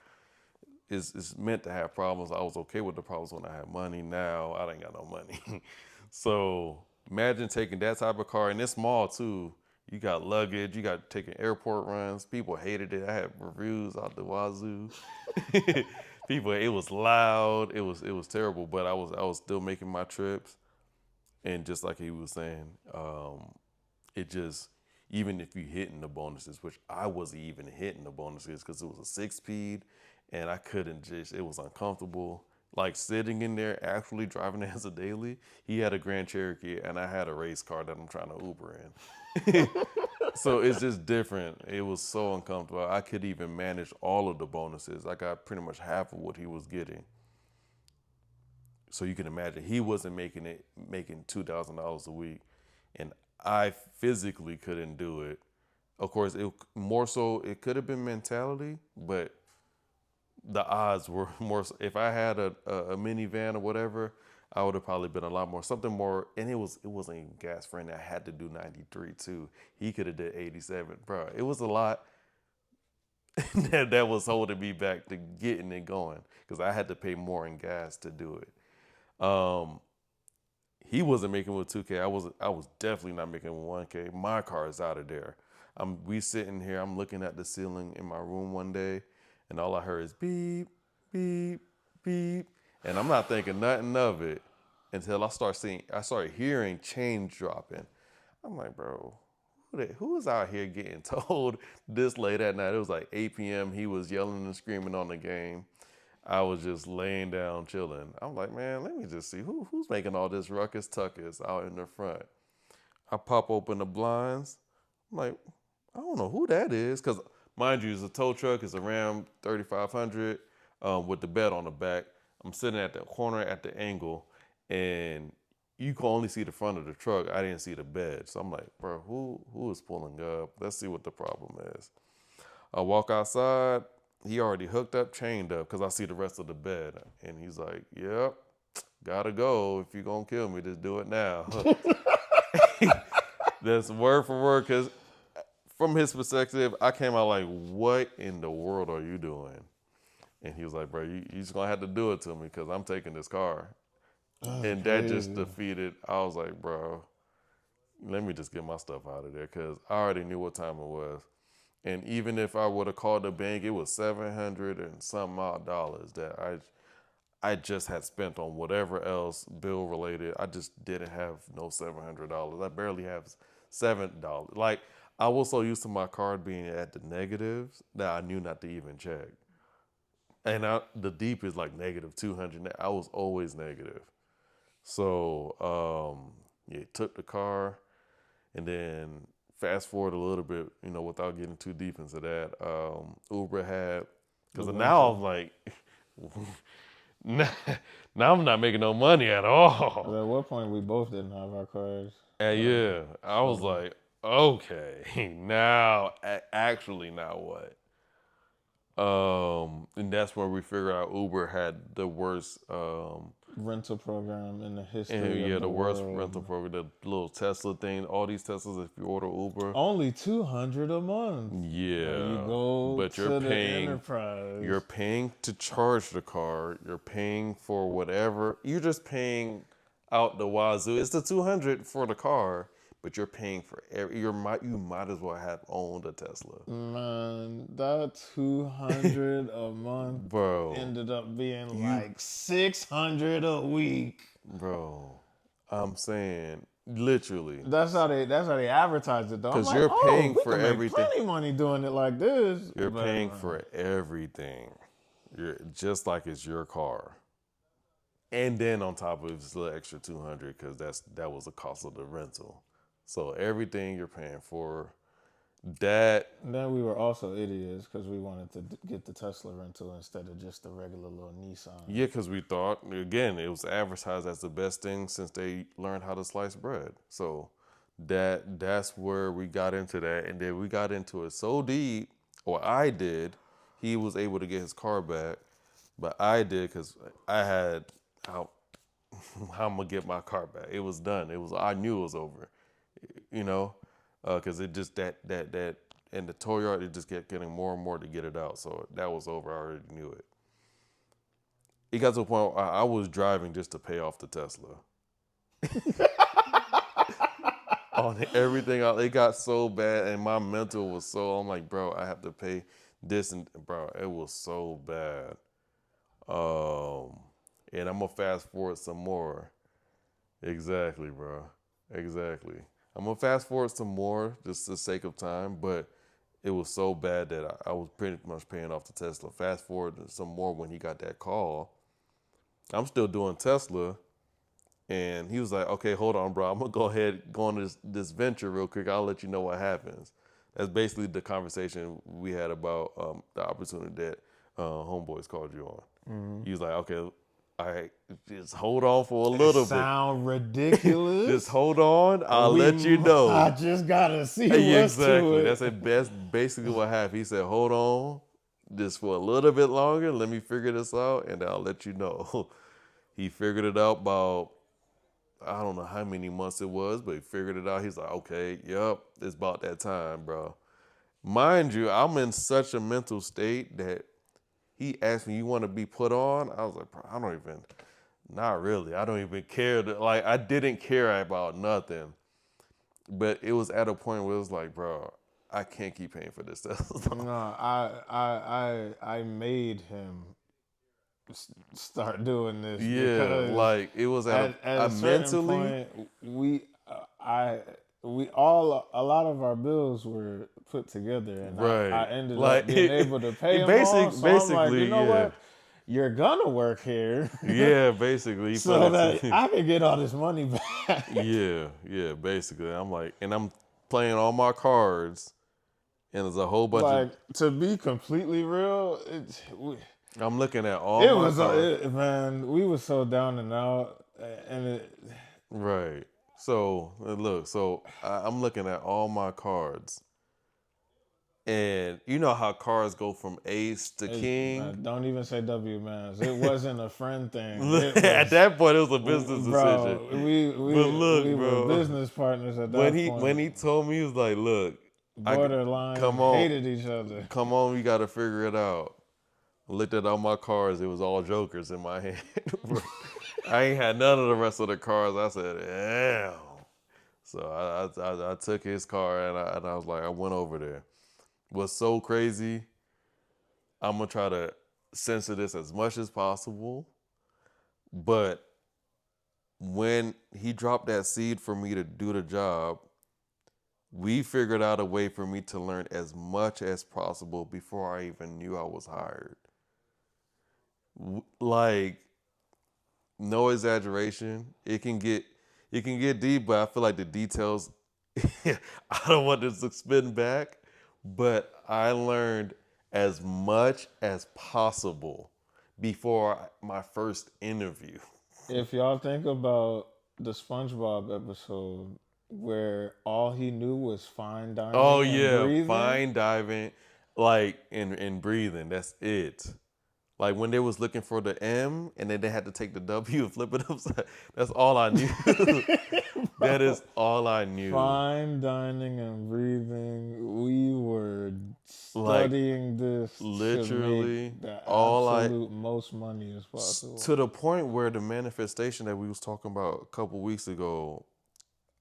it's meant to have problems. I was okay with the problems when I had money. Now I ain't got no money. So imagine taking that type of car, and it's small too. You got luggage, you got taking airport runs. People hated it. I had reviews out the wazoo. People, it was loud. It was terrible, but I was still making my trips. And just like he was saying, it just, even if you hitting the bonuses, which I wasn't even hitting the bonuses because it was a 6-speed and I couldn't it was uncomfortable. Like sitting in there, actually driving as a daily. He had a Grand Cherokee and I had a race car that I'm trying to Uber in. So it's just different. It was so uncomfortable. I could even manage all of the bonuses. I got pretty much half of what he was getting. So you can imagine he wasn't making $2,000 a week, and I physically couldn't do it. Of course, it could have been mentality, but the odds were more. If I had a minivan or whatever, I would have probably been a lot more something more. And it wasn't even gas friendly. I had to do 93 too. He could have did 87, bro. It was a lot that was holding me back to getting it going because I had to pay more in gas to do it. He wasn't making with 2K. I was definitely not making with 1K. My car is out of there. We sitting here. I'm looking at the ceiling in my room one day, and all I heard is beep, beep, beep, and I'm not thinking nothing of it until I started hearing change dropping. I'm like, bro, who is out here getting told this late at night? It was like 8 p.m. He was yelling and screaming on the game. I was just laying down chilling. I'm like, man, let me just see who's making all this ruckus tuckus out in the front. I pop open the blinds. I'm like, I don't know who that is. Because mind you, it's a tow truck. It's a Ram 3500 with the bed on the back. I'm sitting at the corner at the angle, and you can only see the front of the truck. I didn't see the bed. So I'm like, bro, who is pulling up? Let's see what the problem is. I walk outside. He already hooked up, chained up, because I see the rest of the bed. And he's like, yep, gotta go. If you're going to kill me, just do it now. That's word for word, because from his perspective, I came out like, what in the world are you doing? And he was like, bro, you just going to have to do it to me because I'm taking this car. And that just defeated. I was like, bro, let me just get my stuff out of there because I already knew what time it was. And even if I would have called the bank, it was $700 and some odd dollars that I just had spent on whatever else bill related. I just didn't have no $700. I barely have $7. Like, I was so used to my card being at the negatives that I knew not to even check. And the deep is like -200. I was always negative. So, took the car, and then fast forward a little bit, without getting too deep into that, Uber had, because now I'm like, now I'm not making no money at all. At what point we both didn't have our cars. And yeah, I was like, okay, now what? And that's where we figured out Uber had the worst rental program in the history and of the worst world. rental program, the little Tesla thing, all these Teslas, if you order Uber, only $200 a month. Yeah, you go but to the enterprise. You're paying to charge the car. You're paying for whatever. You're just paying out the wazoo. It's the $200 for the car, but you're paying for you might as well have owned a Tesla. Man, that $200 a month, bro, ended up being like $600 a week. Bro, I'm saying literally. That's how they advertise it though. Because you're paying for we everything. Make plenty money doing it like this. You're paying for everything. You're just like it's your car. And then on top of it, it's a little extra $200 because that was the cost of the rental. So everything you're paying for, that. Then we were also idiots because we wanted to get the Tesla rental instead of just the regular little Nissan. Yeah, because we thought, again, it was advertised as the best thing since they learned how to slice bread. So that's where we got into that. And then we got into it so deep, or I did. He was able to get his car back, but I did because I had how I'm going to get my car back. It was done. I knew it was over, because it just that and the tow yard, it just kept getting more and more to get it out. So that was over. I already knew it. It got to a point where I was driving just to pay off the Tesla. On everything, it got so bad, and my mental was so. I'm like, bro, I have to pay this, and bro, it was so bad. And I'm gonna fast forward some more. Exactly, bro. Exactly. I'm gonna fast forward some more just for the sake of time, but it was so bad that I was pretty much paying off the Tesla. Fast forward some more when he got that call. I'm still doing Tesla, and he was like, okay, hold on, bro. I'm gonna go on this venture real quick. I'll let you know what happens. That's basically the conversation we had about the opportunity that homeboys called you on. Mm-hmm. He was like, okay, all right, just hold on for a It little bit. sound ridiculous. Just hold on. I'll let you know. I just gotta see Yeah, what's exactly. to it. That's basically what happened. He said, hold on just for a little bit longer. Let me figure this out, and I'll let you know. He figured it out about, I don't know how many months it was, but he figured it out. He's like, okay, yep, it's about that time, bro. Mind you, I'm in such a mental state that he asked me, you want to be put on? I was like, bro, I don't even, not really. I don't even care. Like, I didn't care about nothing. But it was at a point where it was like, bro, I can't keep paying for this stuff. No, I made him start doing this Yeah, because like it was at a certain mentally. point we all a lot of our bills were put together, and Right. I ended Like, up being able to pay them all. So I'm like, you know yeah. what? You're gonna work here, Yeah, basically. so that I can get all this money back. Yeah, basically. I'm like, and I'm playing all my cards, and there's a whole bunch Like, to be completely real, I'm looking at all it my was cards. man, we were so down and out, and Right. So look, I'm looking at all my cards, and you know how cards go from ace to king. don't even say W, man. It wasn't a friend thing. At that point, it was a business bro, decision. we But look, we bro, were business partners at that point. when he told me, he was like, "Look, Borderline come on, hated each other. come on, we got to figure it out." I looked at all my cards; it was all jokers in my hand. I ain't had none of the rest of the cards. I said, "Damn." So I took his car and I was like, I went over there. What's so crazy? I'm gonna try to censor this as much as possible, but when he dropped that seed for me to do the job, we figured out a way for me to learn as much as possible before I even knew I was hired. Like, no exaggeration. It can get deep, but I feel like the details I don't want this to spin back, but I learned as much as possible before my first interview. If y'all think about the SpongeBob episode where all he knew was fine dining Oh and yeah, breathing, fine diving, like in breathing. That's it. Like when they was looking for the M and then they had to take the W and flip it upside. That's all I knew. That is all I knew. fine dining and breathing, we were studying this literally to make the all absolute most money as possible. to the point where the manifestation that we was talking about a couple weeks ago,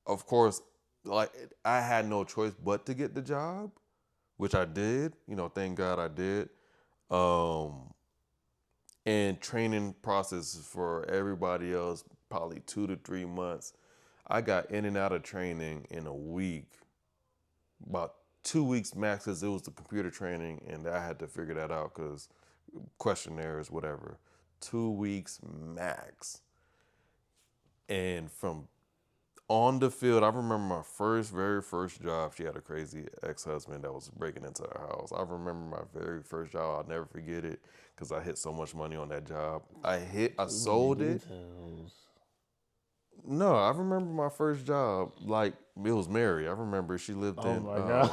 of course, like I had no choice but to get the job, which I did. You know, thank God I did. And training process for everybody else, probably 2 to 3 months. I got in and out of training in a week, about 2 weeks max, because it was the computer training, and I had to figure that out because questionnaires, whatever. 2 weeks max. And from on the field, I remember my very first job. She had a crazy ex-husband that was breaking into her house. I remember my very first job. I'll never forget it because I hit so much money on that job. I sold it. No, I remember my first job. Like, it was Mary. I remember she lived in. Oh my God!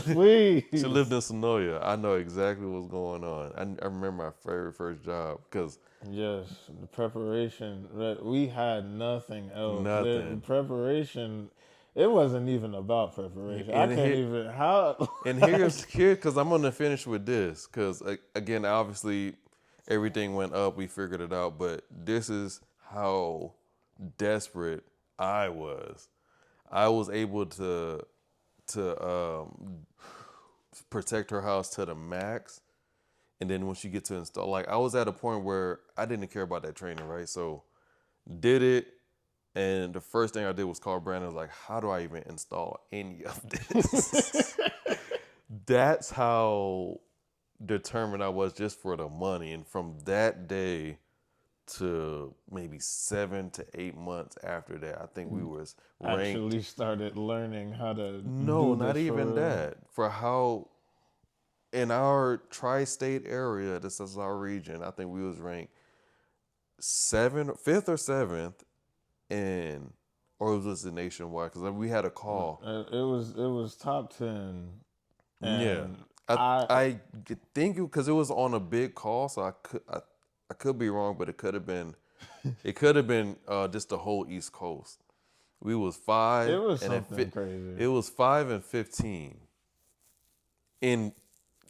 Please. She lived in Sonoya. I know exactly what's going on. I remember my very first job because. Yes, the preparation. We had nothing else. Nothing. The preparation. It wasn't even about preparation. I can't even how. And here, because I'm gonna finish with this, because again, obviously, everything went up. We figured it out, but this is how desperate I was. I was able to protect her house to the max. And then when she get to install, like I was at a point where I didn't care about that training, right? So did it, and the first thing I did was call Brandon. I was like, how do I even install any of this? That's how determined I was just for the money. And from that day to maybe 7 to 8 months after that. I think we was ranked. Actually started learning how to No, do not this even for real. that. For how in our tri-state area, this is our region, I think we was ranked fifth or seventh in, or was it nationwide? Because we had a call. It was top 10, Yeah, and I think because it was on a big call, so I could be wrong, but it could have been just the whole East Coast. We was 5. it was and something crazy. It was 5 and 15 in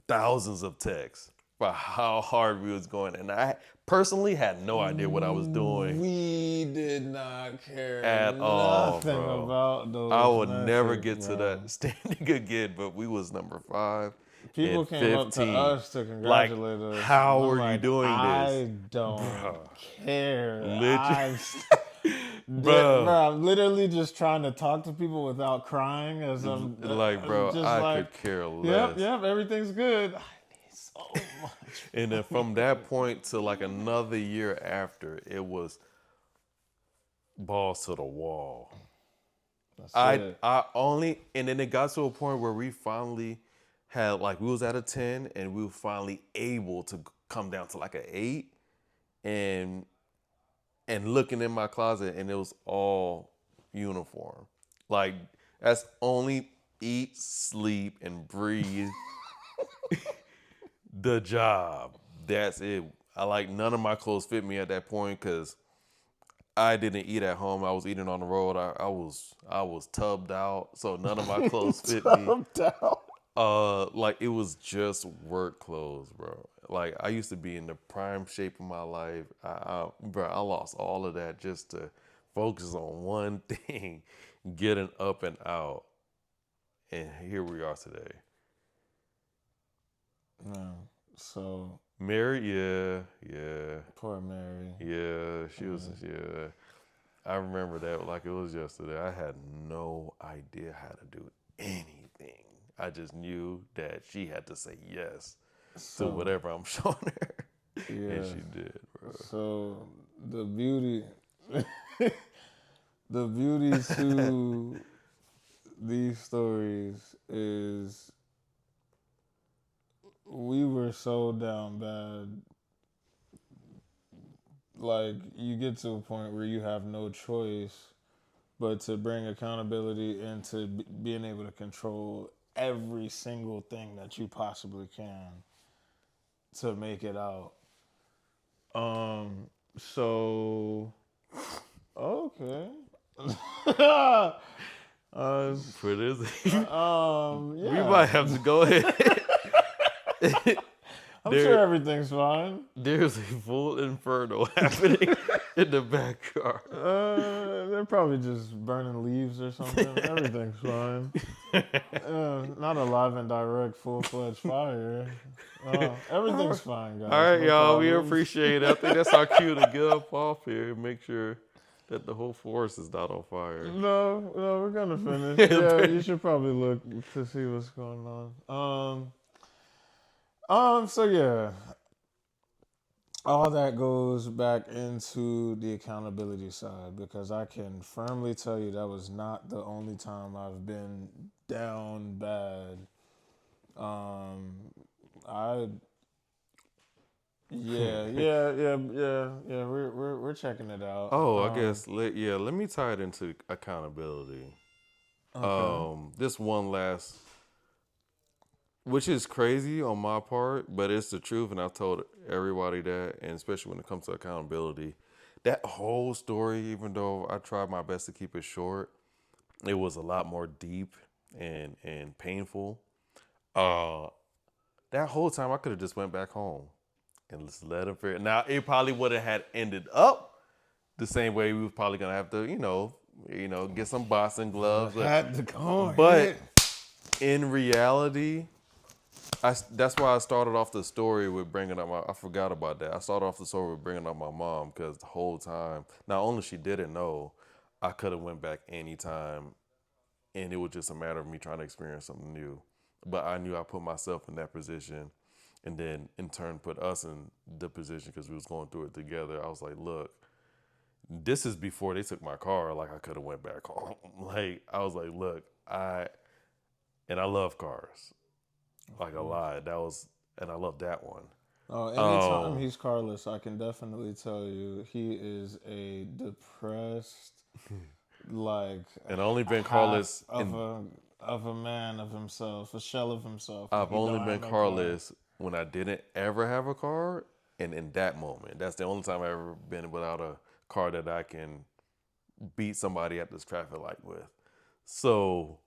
thousands of texts for how hard we was going, and I personally had no idea what I was doing We did not care at all, nothing bro. about those. I would never metrics, get to bro. that standing again, but we was number 5. People and came up to 15. us to congratulate us. How I'm are you like, doing I this? don't care. Bro. Bro, I'm literally just trying to talk to people without crying. As I'm Bro, just I like, could care less. Yep, everything's good. I need so much. And then from that point to like another year after, it was balls to the wall. That's it. I only, and then it got to a point where we finally had, like, we was at a 10 and we were finally able to come down to like an 8, and looking in my closet, and it was all uniform. Like, that's only eat, sleep, and breathe the job. That's it. None of my clothes fit me at that point because I didn't eat at home. I was eating on the road. I was tubbed out, so none of my clothes fit me. Tubbed out. Like, it was just work clothes, bro. Like, I used to be in the prime shape of my life. Bro, I lost all of that just to focus on one thing, getting up and out. And here we are today. No. So Mary, yeah. poor Mary. Yeah, she was, yeah. I remember that like it was yesterday. I had no idea how to do anything. I just knew that she had to say yes to whatever I'm showing her. Yeah. And she did, bro. So the beauty to these stories is we were so down bad. Like, you get to a point where you have no choice but to bring accountability into being able to control every single thing that you possibly can to make it out. So okay. For this, Yeah. we might have to go ahead. I'm sure everything's fine. There's a full inferno happening in the backyard. They're probably just burning leaves or something. Everything's fine. Not a live and direct, full-fledged fire. Everything's fine, guys. All right, No y'all. We problems. appreciate it. I think that's our cue to get up off here and make sure that the whole forest is not on fire. No, we're gonna finish. Yeah, you should probably look to see what's going on. So yeah, all that goes back into the accountability side, because I can firmly tell you that was not the only time I've been down bad. We're checking it out. Oh, I guess let me tie it into accountability. Okay. This one last, which is crazy on my part, but it's the truth, and I've told everybody that, and especially when it comes to accountability, that whole story, even though I tried my best to keep it short, it was a lot more deep and painful. That whole time I could have just went back home and just let him figure. Now it probably would have had ended up the same way. We was probably gonna have to, get some boxing gloves. Had to go. But in reality, that's why I started off the story with bringing up I forgot about that. I started off the story with bringing up my mom, because the whole time, not only she didn't know, I could have went back anytime, and it was just a matter of me trying to experience something new. But I knew I put myself in that position, and then in turn put us in the position because we was going through it together. I was like, look, this is before they took my car. Like I could have went back home. Like I was like, look, I love cars, like a lot. And I love that one. Oh, anytime he's carless, I can definitely tell you he is a depressed, like, and I only been half carless of a man of himself, a shell of himself. I've He only don't been have no car. carless when I didn't ever have a car, and in that moment, that's the only time I've ever been without a car that I can beat somebody at this traffic light with. So,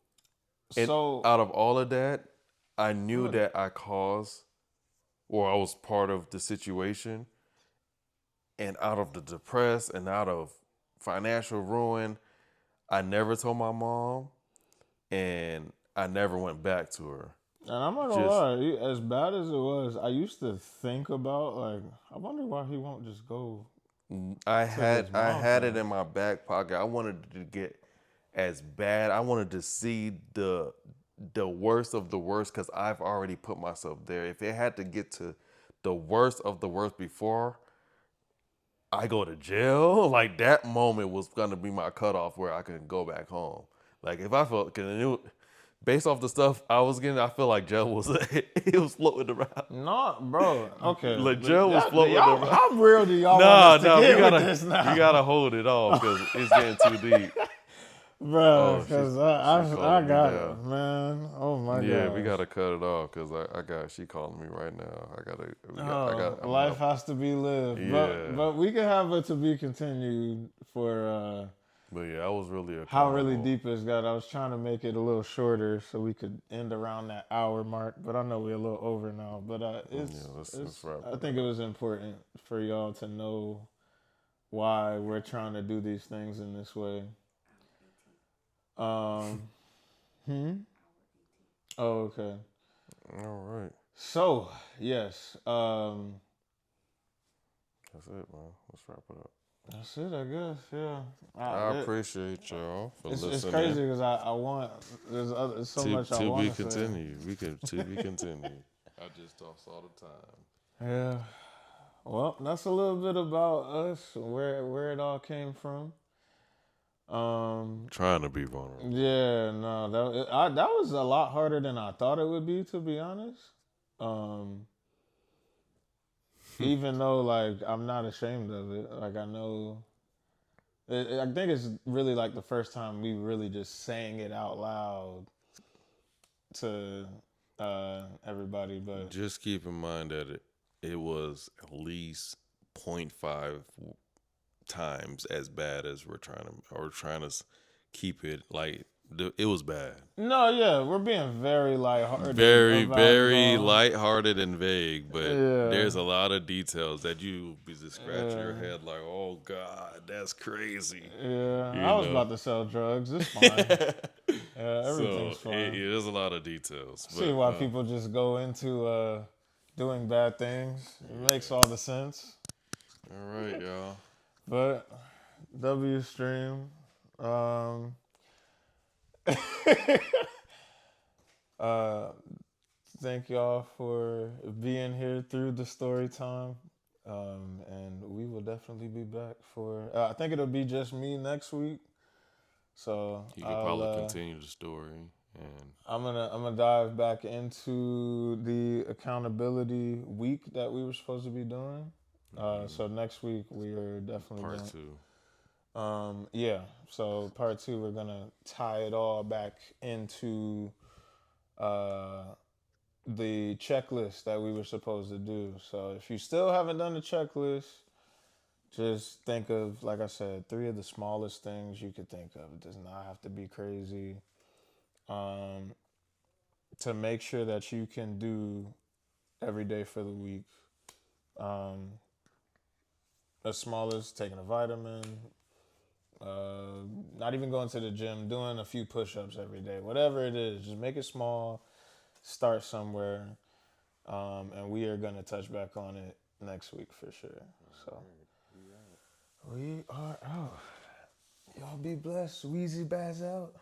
So, out of all of that, I knew that I caused, or I was part of the situation, and out of the depressed and out of financial ruin, I never told my mom, and I never went back to her. and I'm not gonna lie, as bad as it was, I used to think about, like, I wonder why he won't just go. I had it in my back pocket. I wanted to get as bad. I wanted to see the worst of the worst because I've already put myself there. If it had to get to the worst of the worst before I go to jail, like that moment was gonna be my cutoff where I could go back home. Like if I felt, based off the stuff I was getting, I feel like jail was it was floating around. No, bro. Okay. Like jail was floating around. How real do y'all want us to get with this now? We gotta hold it off because it's getting too deep. Bro, because I got now. it, man. Oh my god. Yeah, we gotta cut it off because she calling me right now. Life has to be lived. Yeah. But we can have it to be continued for But yeah, I was really how really deep it's got. I was trying to make it a little shorter so we could end around that hour mark, but I know we're a little over now. But let's wrap I think it was important for y'all to know why we're trying to do these things in this way. Oh, okay. All right. So, yes. That's it, man. Let's wrap it up. That's it, I guess. Yeah. I appreciate y'all for listening. It's crazy because I want. There's so much I want to say. To be continued. We can to be continued. I just talk all the time. Yeah. Well, that's a little bit about us, where it all came from. Trying to be vulnerable. Yeah, no, that was a lot harder than I thought it would be, to be honest. Even though, like, I'm not ashamed of it. Like, I know, I think it's really like the first time we really just sang it out loud to everybody. But just keep in mind that it was at least 0.5 times as bad as we're trying to keep it. Like it was bad. No, yeah, we're being very lighthearted. Very lighthearted and vague, but there's a lot of details that you be just scratching your head like, oh God, that's crazy. Yeah, I was about to sell drugs. It's fine. Everything's fine. There's a lot of details. See why people just go into doing bad things. It makes all the sense. All right, y'all. But W stream. Thank y'all for being here through the story time. And we will definitely be back for I think it'll be just me next week. So you can probably continue the story, and I'm gonna dive back into the accountability week that we were supposed to be doing. So next week we are definitely part doing, 2. Yeah. So part 2 we're gonna tie it all back into the checklist that we were supposed to do. So if you still haven't done the checklist, just think of, like I said, 3 of the smallest things you could think of. It does not have to be crazy. To make sure that you can do every day for the week. As small as taking a vitamin, not even going to the gym, doing a few push-ups every day. Whatever it is, just make it small. Start somewhere, and we are going to touch back on it next week for sure. So we are out. Y'all be blessed. Weezy Bazz out.